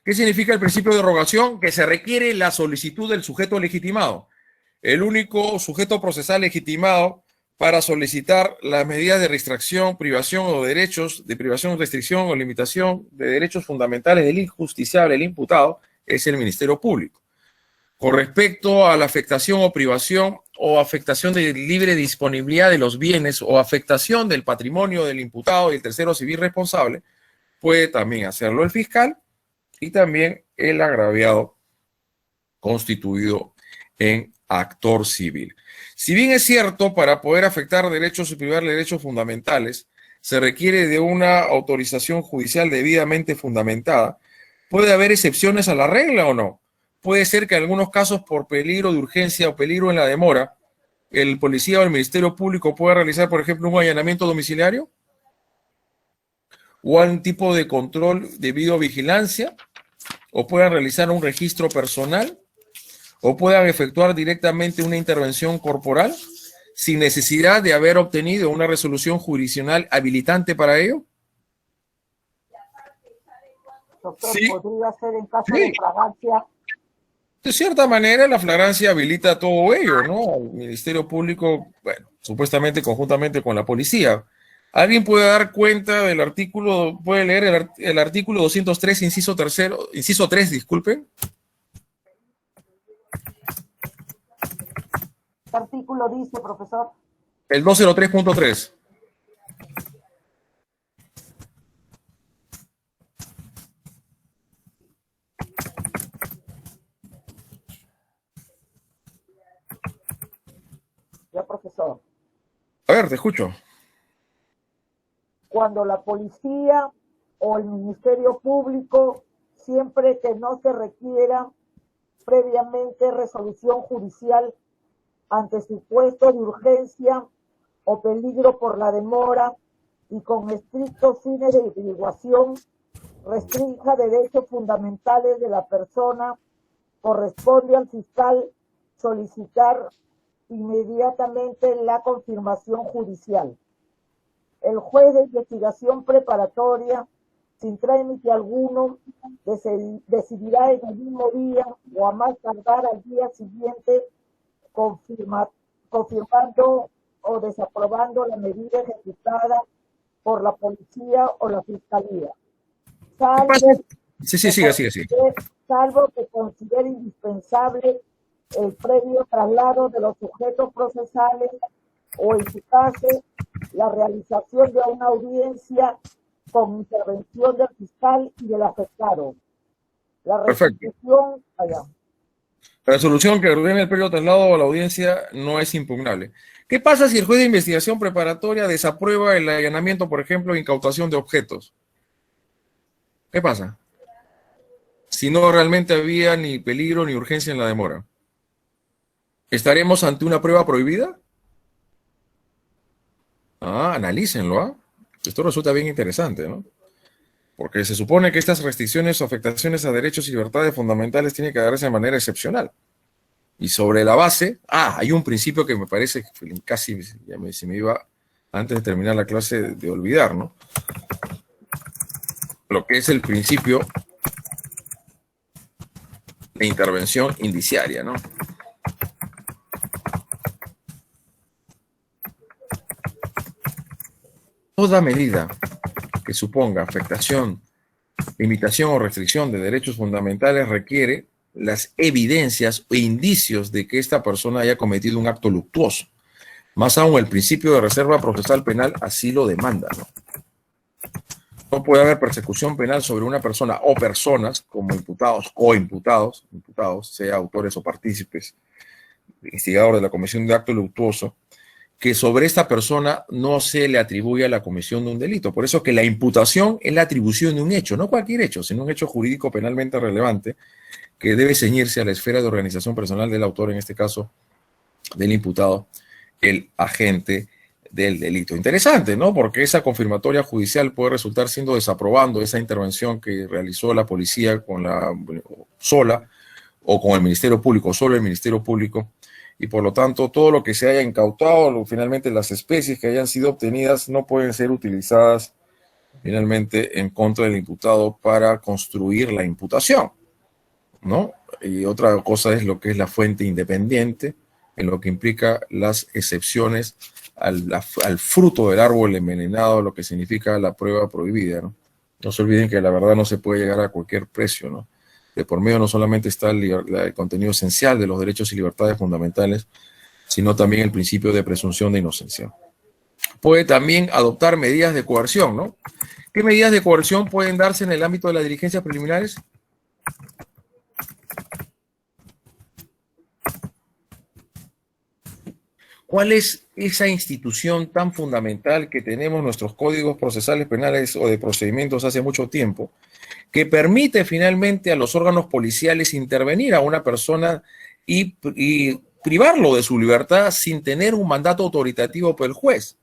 ¿Qué significa el principio de derogación? Que se requiere la solicitud del sujeto legitimado. El único sujeto procesal legitimado para solicitar las medidas de restricción, privación o derechos, de privación, restricción o limitación de derechos fundamentales del injusticiable, el imputado, es el Ministerio Público. Con respecto a la afectación o privación o afectación de libre disponibilidad de los bienes o afectación del patrimonio del imputado y el tercero civil responsable, puede también hacerlo el fiscal y también el agraviado constituido en actor civil. Si bien es cierto, para poder afectar derechos y privar derechos fundamentales, se requiere de una autorización judicial debidamente fundamentada, ¿puede haber excepciones a la regla o no? Puede ser que en algunos casos, por peligro de urgencia o peligro en la demora, el policía o el Ministerio Público pueda realizar, por ejemplo, un allanamiento domiciliario o algún tipo de control de videovigilancia, o puedan realizar un registro personal, o puedan efectuar directamente una intervención corporal sin necesidad de haber obtenido una resolución jurisdiccional habilitante para ello. Doctor, Sí. ¿podría ser en caso Sí. de flagrancia? De cierta manera, la flagrancia habilita todo ello, ¿no? Al Ministerio Público, bueno, supuestamente conjuntamente con la policía. ¿Alguien puede dar cuenta del artículo, puede leer el artículo 203, inciso 3, disculpen? ¿Qué artículo dice, profesor? El 203.3. Ya, profesor. A ver, te escucho. Cuando la policía o el Ministerio Público, siempre que no se requiera previamente resolución judicial ante supuesto de urgencia o peligro por la demora y con estrictos fines de averiguación, restrinja derechos fundamentales de la persona, corresponde al fiscal solicitar inmediatamente la confirmación judicial. El juez de investigación preparatoria, sin trámite alguno, decidirá en el mismo día o a más tardar al día siguiente confirmando o desaprobando la medida ejecutada por la policía o la fiscalía. Salvo que considere indispensable el previo traslado de los sujetos procesales o, en su caso, la realización de una audiencia con intervención del fiscal y del afectado. La resolución, la resolución que ordena el previo traslado a la audiencia no es impugnable. ¿Qué pasa si el juez de investigación preparatoria desaprueba el allanamiento, por ejemplo, incautación de objetos? ¿Qué pasa? Si no realmente había ni peligro ni urgencia en la demora. ¿Estaremos ante una prueba prohibida? Analícenlo, ¿ah? Esto resulta bien interesante, ¿no? Porque se supone que estas restricciones o afectaciones a derechos y libertades fundamentales tienen que darse de manera excepcional. Y sobre la base, hay un principio que me parece que casi se me iba antes de terminar la clase de olvidar, ¿no? Lo que es el principio de intervención indiciaria, ¿no? Toda medida que suponga afectación, limitación o restricción de derechos fundamentales requiere las evidencias o indicios de que esta persona haya cometido un acto luctuoso. Más aún, el principio de reserva procesal penal así lo demanda, ¿no? No puede haber persecución penal sobre una persona o personas como imputados, coimputados, imputados, sea autores o partícipes, instigador de la comisión de acto luctuoso, que sobre esta persona no se le atribuya la comisión de un delito. Por eso que la imputación es la atribución de un hecho, no cualquier hecho, sino un hecho jurídico penalmente relevante que debe ceñirse a la esfera de organización personal del autor, en este caso del imputado, el agente del delito. Interesante, ¿no? Porque esa confirmatoria judicial puede resultar siendo desaprobando esa intervención que realizó la policía con sola o con el Ministerio Público, solo el Ministerio Público, y por lo tanto todo lo que se haya incautado, finalmente las especies que hayan sido obtenidas no pueden ser utilizadas finalmente en contra del imputado para construir la imputación, ¿no? Y otra cosa es lo que es la fuente independiente, en lo que implica las excepciones al fruto del árbol envenenado, lo que significa la prueba prohibida, ¿no? No se olviden que la verdad no se puede llegar a cualquier precio, ¿no? De por medio no solamente está el contenido esencial de los derechos y libertades fundamentales, sino también el principio de presunción de inocencia. Puede también adoptar medidas de coerción, ¿no? ¿Qué medidas de coerción pueden darse en el ámbito de las diligencias preliminares? ¿Cuál es esa institución tan fundamental que tenemos en nuestros códigos procesales penales o de procedimientos hace mucho tiempo, que permite finalmente a los órganos policiales intervenir a una persona y privarlo de su libertad sin tener un mandato autoritativo por el juez?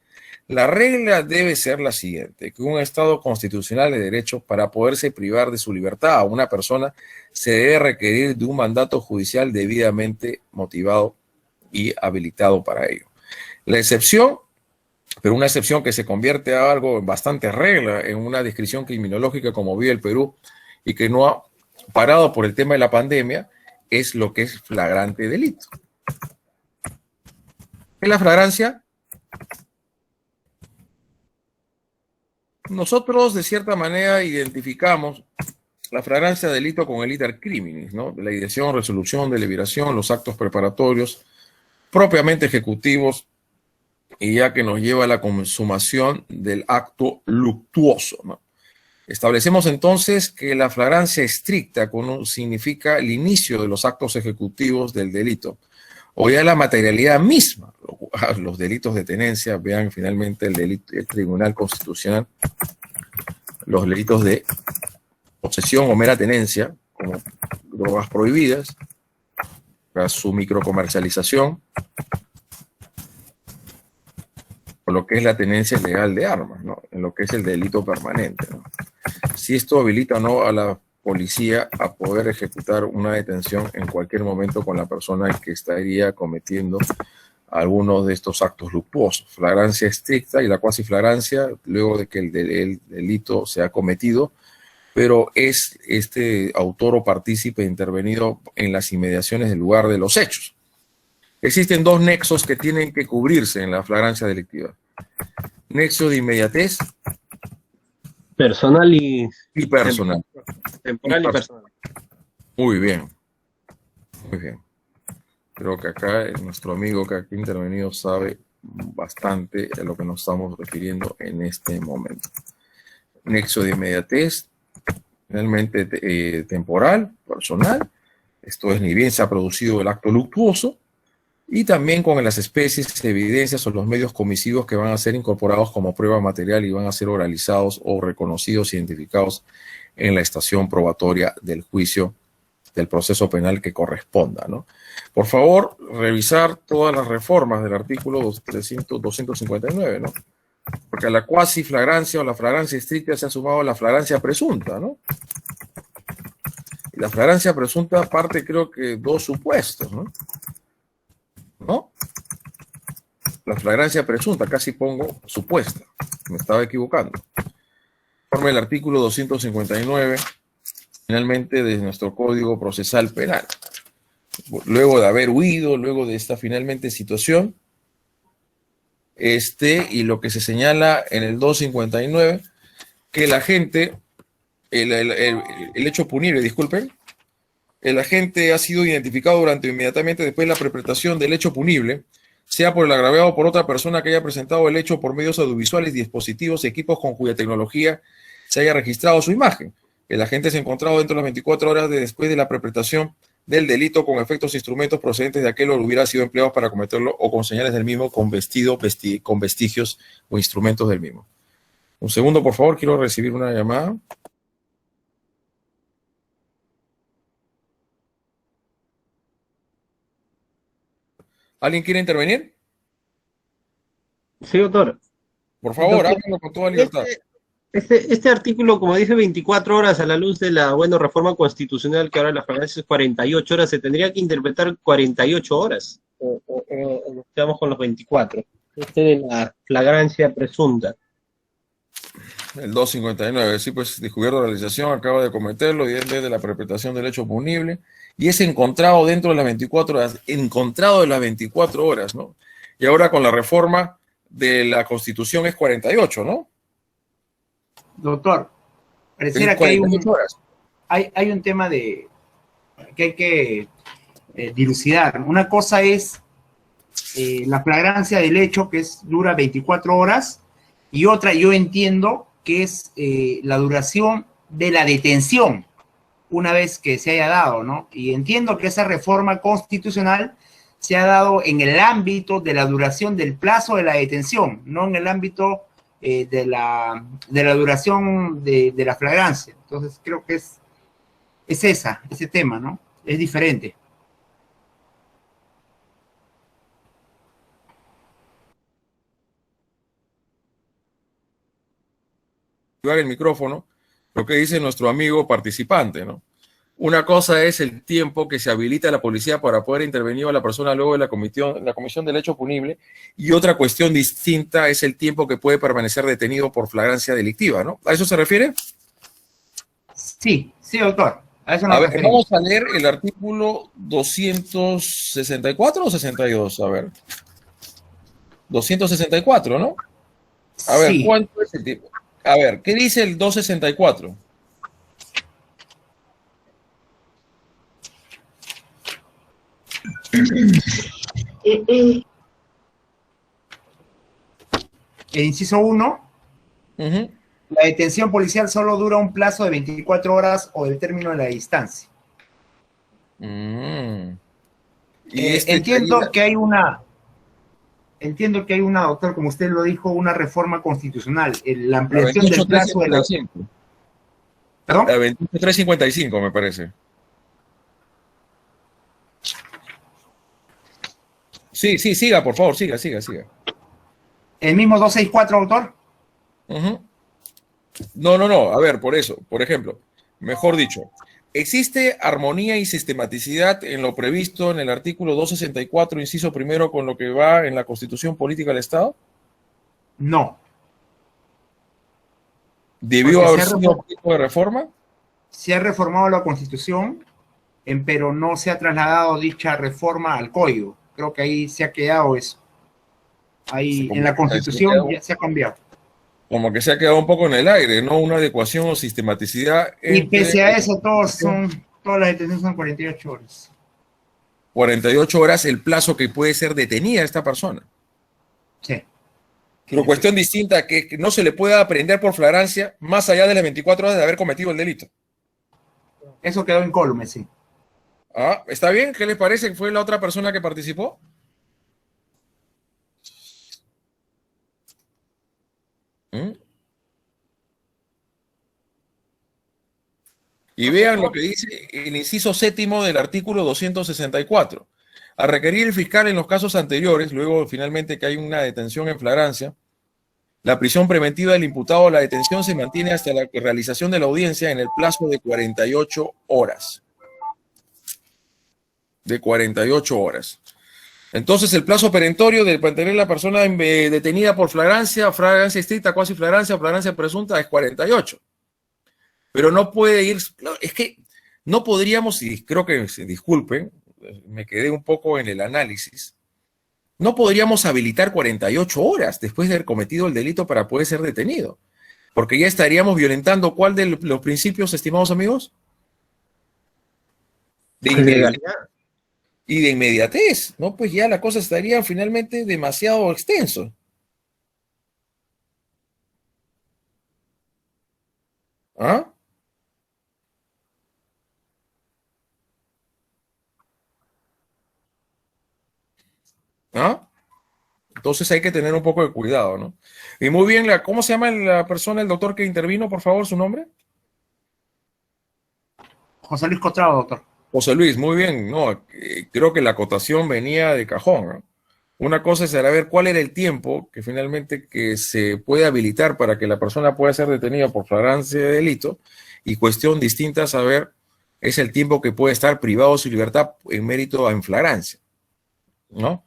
La regla debe ser la siguiente, que un Estado constitucional de derecho, para poderse privar de su libertad a una persona, se debe requerir de un mandato judicial debidamente motivado y habilitado para ello. La excepción, pero una excepción que se convierte a algo bastante regla en una descripción criminológica como vive el Perú y que no ha parado por el tema de la pandemia, es lo que es flagrante delito. ¿Qué es la flagrancia? Nosotros de cierta manera identificamos la flagrancia de delito con el iter criminis, ¿no? La ideación, resolución, deliberación, los actos preparatorios propiamente ejecutivos, y ya que nos lleva a la consumación del acto luctuoso, ¿no? Establecemos entonces que la flagrancia estricta significa el inicio de los actos ejecutivos del delito, o ya la materialidad misma. Los delitos de tenencia, vean finalmente el Tribunal Constitucional, los delitos de posesión o mera tenencia, como drogas prohibidas, su microcomercialización, o lo que es la tenencia ilegal de armas, ¿no? En lo que es el delito permanente, ¿no? Si esto habilita o no a la policía a poder ejecutar una detención en cualquier momento con la persona que estaría cometiendo algunos de estos actos luctuosos. Flagrancia estricta y la cuasi flagrancia luego de que el delito se ha cometido, pero es este autor o partícipe intervenido en las inmediaciones del lugar de los hechos. Existen dos nexos que tienen que cubrirse en la flagrancia delictiva. Nexo de inmediatez. Personal y personal. Temporal y personal. Muy bien. Muy bien. Creo que acá nuestro amigo que aquí ha intervenido sabe bastante a lo que nos estamos refiriendo en este momento. Nexo de inmediatez, finalmente temporal, personal. Esto es ni bien se ha producido el acto luctuoso, y también con las especies, evidencias o los medios comisivos que van a ser incorporados como prueba material y van a ser oralizados o reconocidos, identificados en la estación probatoria del juicio del proceso penal que corresponda, ¿no? Por favor, revisar todas las reformas del artículo 259, ¿no? Porque a la cuasi flagrancia o la flagrancia estricta se ha sumado la flagrancia presunta, ¿no? Y la flagrancia presunta parte, creo que, dos supuestos, ¿no? La flagrancia presunta, casi pongo supuesta, me estaba equivocando. Conforme el artículo 259 finalmente de nuestro Código Procesal Penal. Luego de haber huido, luego de esta finalmente situación, y lo que se señala en el 259, que el agente, el hecho punible, disculpen, el agente ha sido identificado inmediatamente después de la perpetración del hecho punible, sea por el agraviado o por otra persona que haya presentado el hecho por medios audiovisuales, dispositivos, equipos con cuya tecnología se haya registrado su imagen. El agente se ha encontrado dentro de las 24 horas después de la perpetración del delito con efectos e instrumentos procedentes de aquel o hubiera sido empleados para cometerlo o con señales del mismo, con vestigios o instrumentos del mismo. Un segundo, por favor, quiero recibir una llamada. ¿Alguien quiere intervenir? Sí, doctor. Por favor, háganlo con toda libertad. Este artículo, como dice, 24 horas a la luz de la reforma constitucional, que ahora la flagrancia es 48 horas, se tendría que interpretar 48 horas. O nos quedamos con los 24. De la flagrancia presunta. El 259, sí, pues descubierto la realización, acaba de cometerlo y desde la perpetración del hecho punible, y es encontrado dentro de las 24 horas, encontrado de las 24 horas, ¿no? Y ahora con la reforma de la Constitución es 48, ¿no? Doctor, pareciera que hay un tema que hay que dilucidar. Una cosa es la flagrancia del hecho, que dura 24 horas, y otra, yo entiendo, que es la duración de la detención, una vez que se haya dado, ¿no? Y entiendo que esa reforma constitucional se ha dado en el ámbito de la duración del plazo de la detención, no en el ámbito de la duración de la flagrancia. Entonces creo que es ese tema, ¿no? Es diferente. El micrófono, lo que dice nuestro amigo participante, ¿no? Una cosa es el tiempo que se habilita a la policía para poder intervenir a la persona luego de la comisión del hecho punible, y otra cuestión distinta es el tiempo que puede permanecer detenido por flagrancia delictiva, ¿no? ¿A eso se refiere? Sí, doctor. A ver, vamos a leer el artículo 264 o 62, a ver. 264, ¿no? A ver, sí. ¿Cuánto es el tiempo? A ver, ¿qué dice el 264? El inciso 1, la detención policial solo dura un plazo de 24 horas o del término de la distancia. Entiendo que hay una, doctor, como usted lo dijo, una reforma constitucional, la ampliación del plazo de la... ¿Perdón? La 2355, me parece. Sí, siga, por favor, siga. ¿El mismo 264, autor? No, a ver, por ejemplo, mejor dicho, ¿existe armonía y sistematicidad en lo previsto en el artículo 264, inciso primero, con lo que va en la Constitución Política del Estado? No. ¿Debió haber sido un tipo de reforma? Se ha reformado la Constitución, pero no se ha trasladado dicha reforma al Código. Creo que ahí se ha quedado eso. Ahí en la Constitución ya se ha cambiado. Como que se ha quedado un poco en el aire, ¿no? Una adecuación o sistematicidad. Y pese a eso, todas las detenciones son 48 horas. 48 horas el plazo que puede ser detenida esta persona. Sí. Pero cuestión distinta, que no se le pueda aprehender por flagrancia más allá de las 24 horas de haber cometido el delito. Eso quedó incólume, sí. ¿Está bien? ¿Qué les parece que fue la otra persona que participó? Y vean lo que dice el inciso séptimo del artículo 264. A requerir el fiscal en los casos anteriores, luego finalmente que hay una detención en flagrancia, la prisión preventiva del imputado o la detención se mantiene hasta la realización de la audiencia en el plazo de 48 horas. De 48 horas. Entonces, el plazo perentorio de mantener la persona detenida por flagrancia estricta, cuasi flagrancia, flagrancia presunta es 48. Pero no puede ir, no, es que no podríamos, y creo que se disculpen, me quedé un poco en el análisis, no podríamos habilitar 48 horas después de haber cometido el delito para poder ser detenido, porque ya estaríamos violentando ¿cuál de los principios, estimados amigos? De inmediatez. Y de inmediatez, ¿no? Pues ya la cosa estaría finalmente demasiado extenso. ¿Ah? ¿Ah? Entonces hay que tener un poco de cuidado, ¿no? Y muy bien, ¿cómo se llama la persona, el doctor que intervino, por favor, su nombre? José Luis Cotrado, doctor. José Luis, muy bien, no, creo que la acotación venía de cajón, ¿no? Una cosa será ver cuál era el tiempo que finalmente que se puede habilitar para que la persona pueda ser detenida por flagrancia de delito, y cuestión distinta a saber es el tiempo que puede estar privado de su libertad en mérito a flagrancia, ¿no?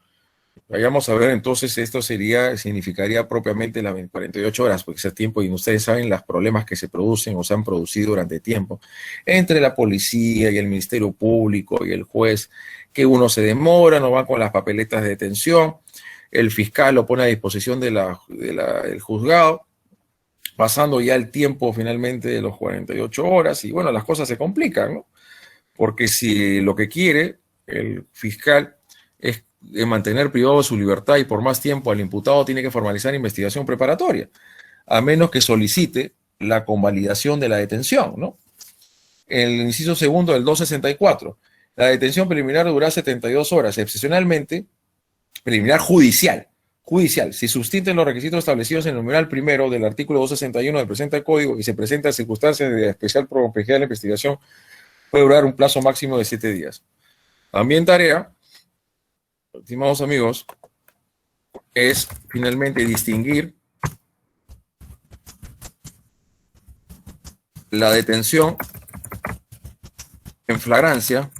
Vayamos a ver entonces, esto significaría propiamente las 48 horas, porque ese tiempo, y ustedes saben los problemas que se producen o se han producido durante tiempo entre la policía y el Ministerio Público y el juez, que uno se demora, no va con las papeletas de detención, el fiscal lo pone a disposición del juzgado, pasando ya el tiempo finalmente de los 48 horas, y bueno, las cosas se complican, ¿no? Porque si lo que quiere el fiscal es mantener privado de su libertad y por más tiempo al imputado, tiene que formalizar investigación preparatoria, a menos que solicite la convalidación de la detención, ¿no? El inciso segundo del 264, la detención preliminar durará 72 horas, excepcionalmente, preliminar judicial, si sustituyen los requisitos establecidos en el numeral primero del artículo 261 del presente código y se presentan circunstancias de especial complejidad de la investigación, puede durar un plazo máximo de 7 días. También tarea, estimados amigos, es finalmente distinguir la detención en flagrancia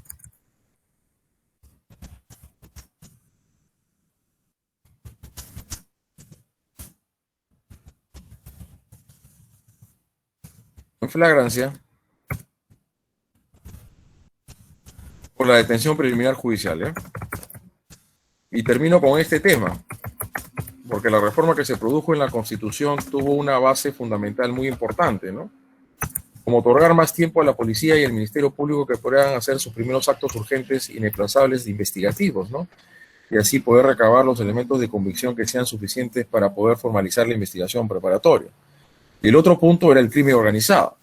por la detención preliminar judicial, ¿eh? Y termino con este tema, porque la reforma que se produjo en la Constitución tuvo una base fundamental muy importante, ¿no? Como otorgar más tiempo a la policía y al Ministerio Público que puedan hacer sus primeros actos urgentes e inaplazables de investigativos, ¿no? Y así poder recabar los elementos de convicción que sean suficientes para poder formalizar la investigación preparatoria. Y el otro punto era el crimen organizado.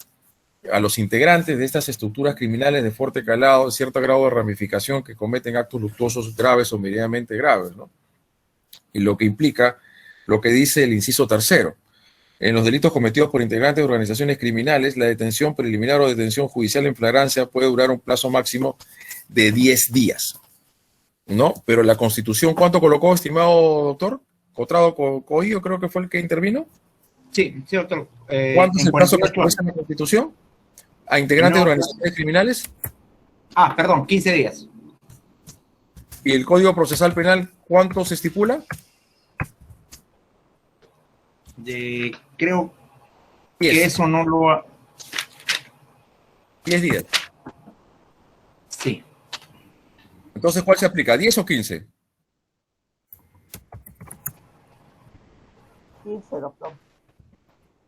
A los integrantes de estas estructuras criminales de fuerte calado, de cierto grado de ramificación, que cometen actos luctuosos graves o medianamente graves, ¿no? Y lo que implica lo que dice el inciso tercero. En los delitos cometidos por integrantes de organizaciones criminales, la detención preliminar o detención judicial en flagrancia puede durar un plazo máximo de 10 días, ¿no? Pero la Constitución, ¿cuánto colocó, estimado doctor? Cotrado Coello, creo que fue el que intervino. Sí, doctor. ¿Cuánto es el plazo que establece la Constitución a integrantes de organizaciones criminales? Perdón, 15 días. ¿Y el Código Procesal Penal cuánto se estipula? Creo que eso no lo... 10 días. Sí. Entonces, ¿cuál se aplica? ¿10 o 15? 15, doctor.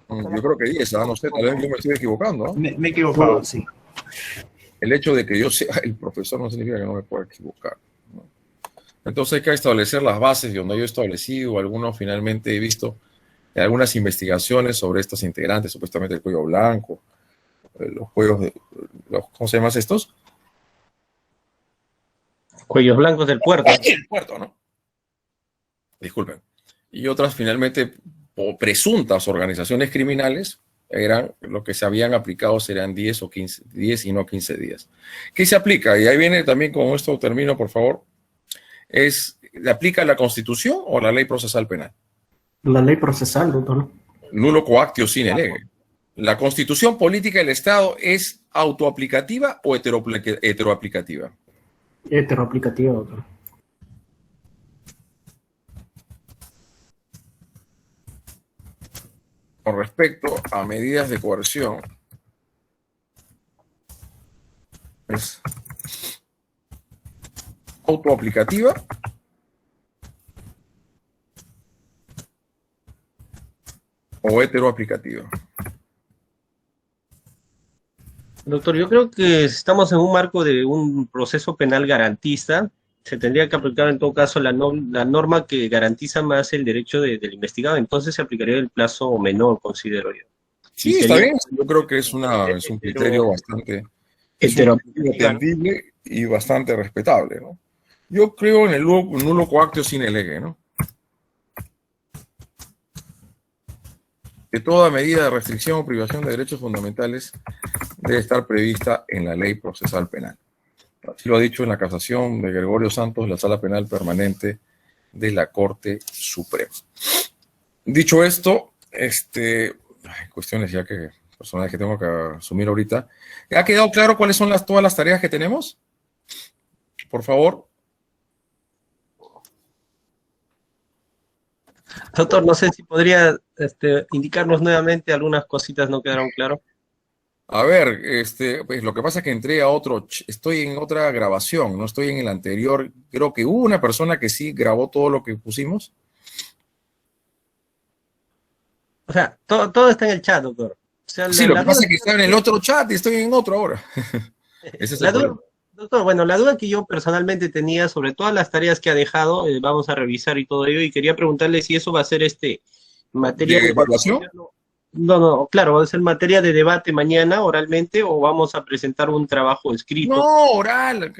Yo creo que 10, no sé, tal vez yo me estoy equivocando, ¿no? Me he equivocado, sí. El hecho de que yo sea el profesor no significa que no me pueda equivocar, ¿no? Entonces hay que establecer las bases, y donde yo he establecido, algunos finalmente he visto algunas investigaciones sobre estos integrantes, supuestamente el cuello blanco, los cuellos de... ¿Cómo se llaman estos? Cuellos blancos del puerto. El puerto, ¿no? Disculpen. Y otras finalmente, o presuntas organizaciones criminales, eran lo que se habían aplicado serán 10 o 15, 10 y no 15 días. ¿Qué se aplica? Y ahí viene también, con esto termino, por favor. ¿Le aplica la Constitución o la Ley Procesal Penal? La ley procesal, doctor. Nulo coactio sine lege. ¿La Constitución política del Estado es autoaplicativa o heteroaplicativa? Heteroaplicativa, doctor. Con respecto a medidas de coerción, Es autoaplicativa. O heteroaplicativa. Doctor, yo creo que estamos en un marco de un proceso penal garantista. Se tendría que aplicar en todo caso la norma que garantiza más el derecho del investigado. Entonces se aplicaría el plazo menor, considero yo. Sí, está bien. Yo creo que es un criterio bastante entendible y bastante respetable, ¿no? Yo creo en el nulo coactio sine lege, ¿no? Que toda medida de restricción o privación de derechos fundamentales debe estar prevista en la ley procesal penal. Así lo ha dicho en la casación de Gregorio Santos, la Sala Penal Permanente de la Corte Suprema. Dicho esto, hay cuestiones ya que personales que tengo que asumir ahorita. ¿Ha quedado claro cuáles son todas las tareas que tenemos? Por favor. Doctor, no sé si podría indicarnos nuevamente algunas cositas no quedaron claras. A ver, pues lo que pasa es que entré a estoy en otra grabación, no estoy en el anterior. Creo que hubo una persona que sí grabó todo lo que pusimos. O sea, todo está en el chat, doctor. O sea, sí, lo que pasa es que está en el otro chat y estoy en otro ahora. Ese es el problema. Doctor, bueno, la duda que yo personalmente tenía sobre todas las tareas que ha dejado, vamos a revisar y todo ello, y quería preguntarle si eso va a ser materia ¿de evaluación? No, claro, va a ser materia de debate mañana oralmente o vamos a presentar un trabajo escrito. No, oral,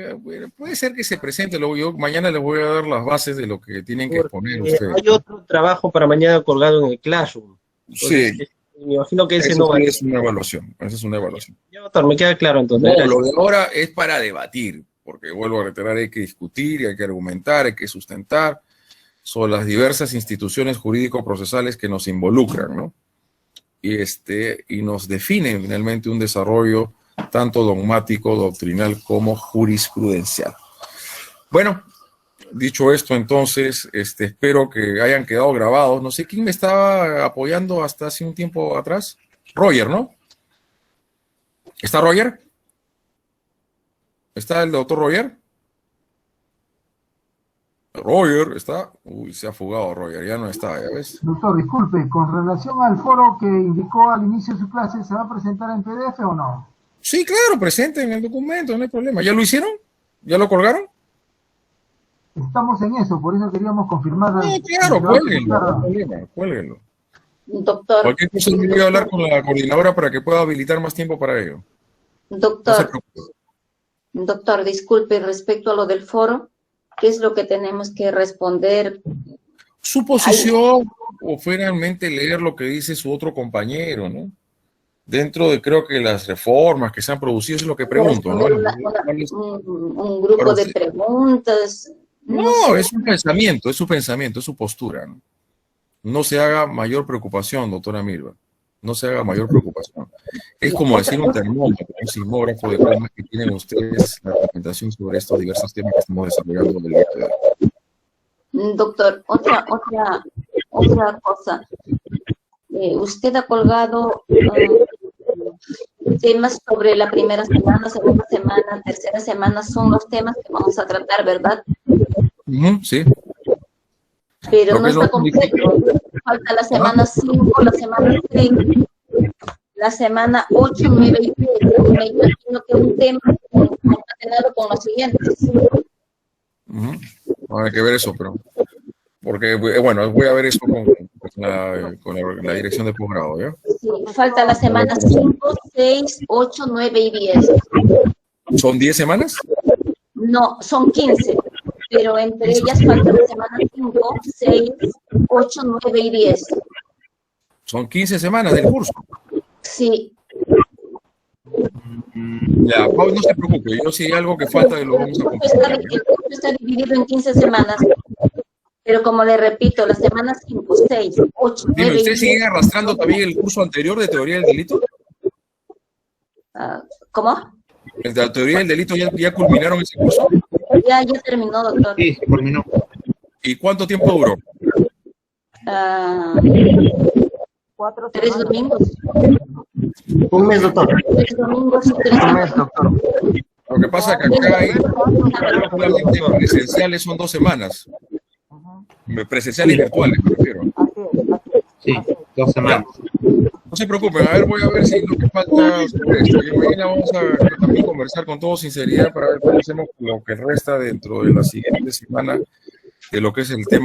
puede ser que se presente, luego yo mañana les voy a dar las bases de lo que tienen que exponer ustedes. Hay otro trabajo para mañana colgado en el Classroom. Entonces, sí. Me imagino que ese eso no va a ser. Es una evaluación, esa es una evaluación. Ya, doctor, me queda claro entonces. No, lo de ahora es para debatir, porque vuelvo a reiterar, hay que discutir, hay que argumentar, hay que sustentar sobre las diversas instituciones jurídico-procesales que nos involucran, ¿no? Y nos definen finalmente un desarrollo tanto dogmático, doctrinal como jurisprudencial. Bueno, dicho esto, entonces, espero que hayan quedado grabados. No sé quién me estaba apoyando hasta hace un tiempo atrás. Roger, ¿no? ¿Está Roger? ¿Está el doctor Roger? Roger, ¿está? Uy, se ha fugado Roger, ya no está, ¿ya ves? Doctor, disculpe, con relación al foro que indicó al inicio de su clase, ¿se va a presentar en PDF o no? Sí, claro, presenten el documento, no hay problema. ¿Ya lo hicieron? ¿Ya lo colgaron? Estamos en eso, por eso queríamos confirmar. Claro, cuélguenlo, no hay problema, cuélguenlo. Doctor. Cualquier cosa yo voy a hablar con la coordinadora para que pueda habilitar más tiempo para ello. Doctor, doctor, disculpe, respecto a lo del foro, ¿qué es lo que tenemos que responder? Su posición o finalmente leer lo que dice su otro compañero, ¿no? Dentro de, creo que las reformas que se han producido, es lo que pregunto, ¿no? Un grupo de preguntas. No, es un pensamiento, es su postura, ¿no? No se haga mayor preocupación, doctora Mirva. No se haga mayor preocupación. Es como decir un termómetro, un sismógrafo de formas que tienen ustedes la presentación sobre estos diversos temas que estamos desarrollando del día de hoy. Doctor, otra cosa. Usted ha colgado temas sobre la primera semana, segunda semana, tercera semana, son los temas que vamos a tratar, ¿verdad? Sí. Pero no está completo. Falta la semana 5, la semana 6, la semana 8, 9 y 10. Me imagino que un tema relacionado con los siguientes. Hay que ver eso, pero... Porque, bueno, voy a ver eso con la dirección de posgrado, ¿ya? Sí, falta la semana 5, 6, 8, 9 y 10. ¿Son 10 semanas? No, son 15. Pero entre ellas falta la semana 5, 6, 8, 9 y 10. Son 15 semanas del curso. Sí. Ya, no se preocupe, yo si hay algo que falta lo vamos a completar. El curso está dividido en 15 semanas. Pero como le repito, las semanas 5, 6, 8, 9 y 10... ¿Ustedes siguen arrastrando también el curso anterior de teoría del delito? ¿Cómo? ¿El de la teoría del delito ya culminaron ese curso? Ya terminó, doctor. Sí, culminó. ¿Y cuánto tiempo duró? 3 domingos. Un mes, doctor. 3 domingos y 3 Un mes, doctor. Lo que pasa es que acá hay solamente presenciales son 2 semanas. Presenciales y virtuales, me refiero. Sí, 2 semanas. No se preocupen, a ver, voy a ver si lo que falta sobre esto. Y mañana vamos a también conversar con toda sinceridad para ver cómo hacemos lo que resta dentro de la siguiente semana de lo que es el tema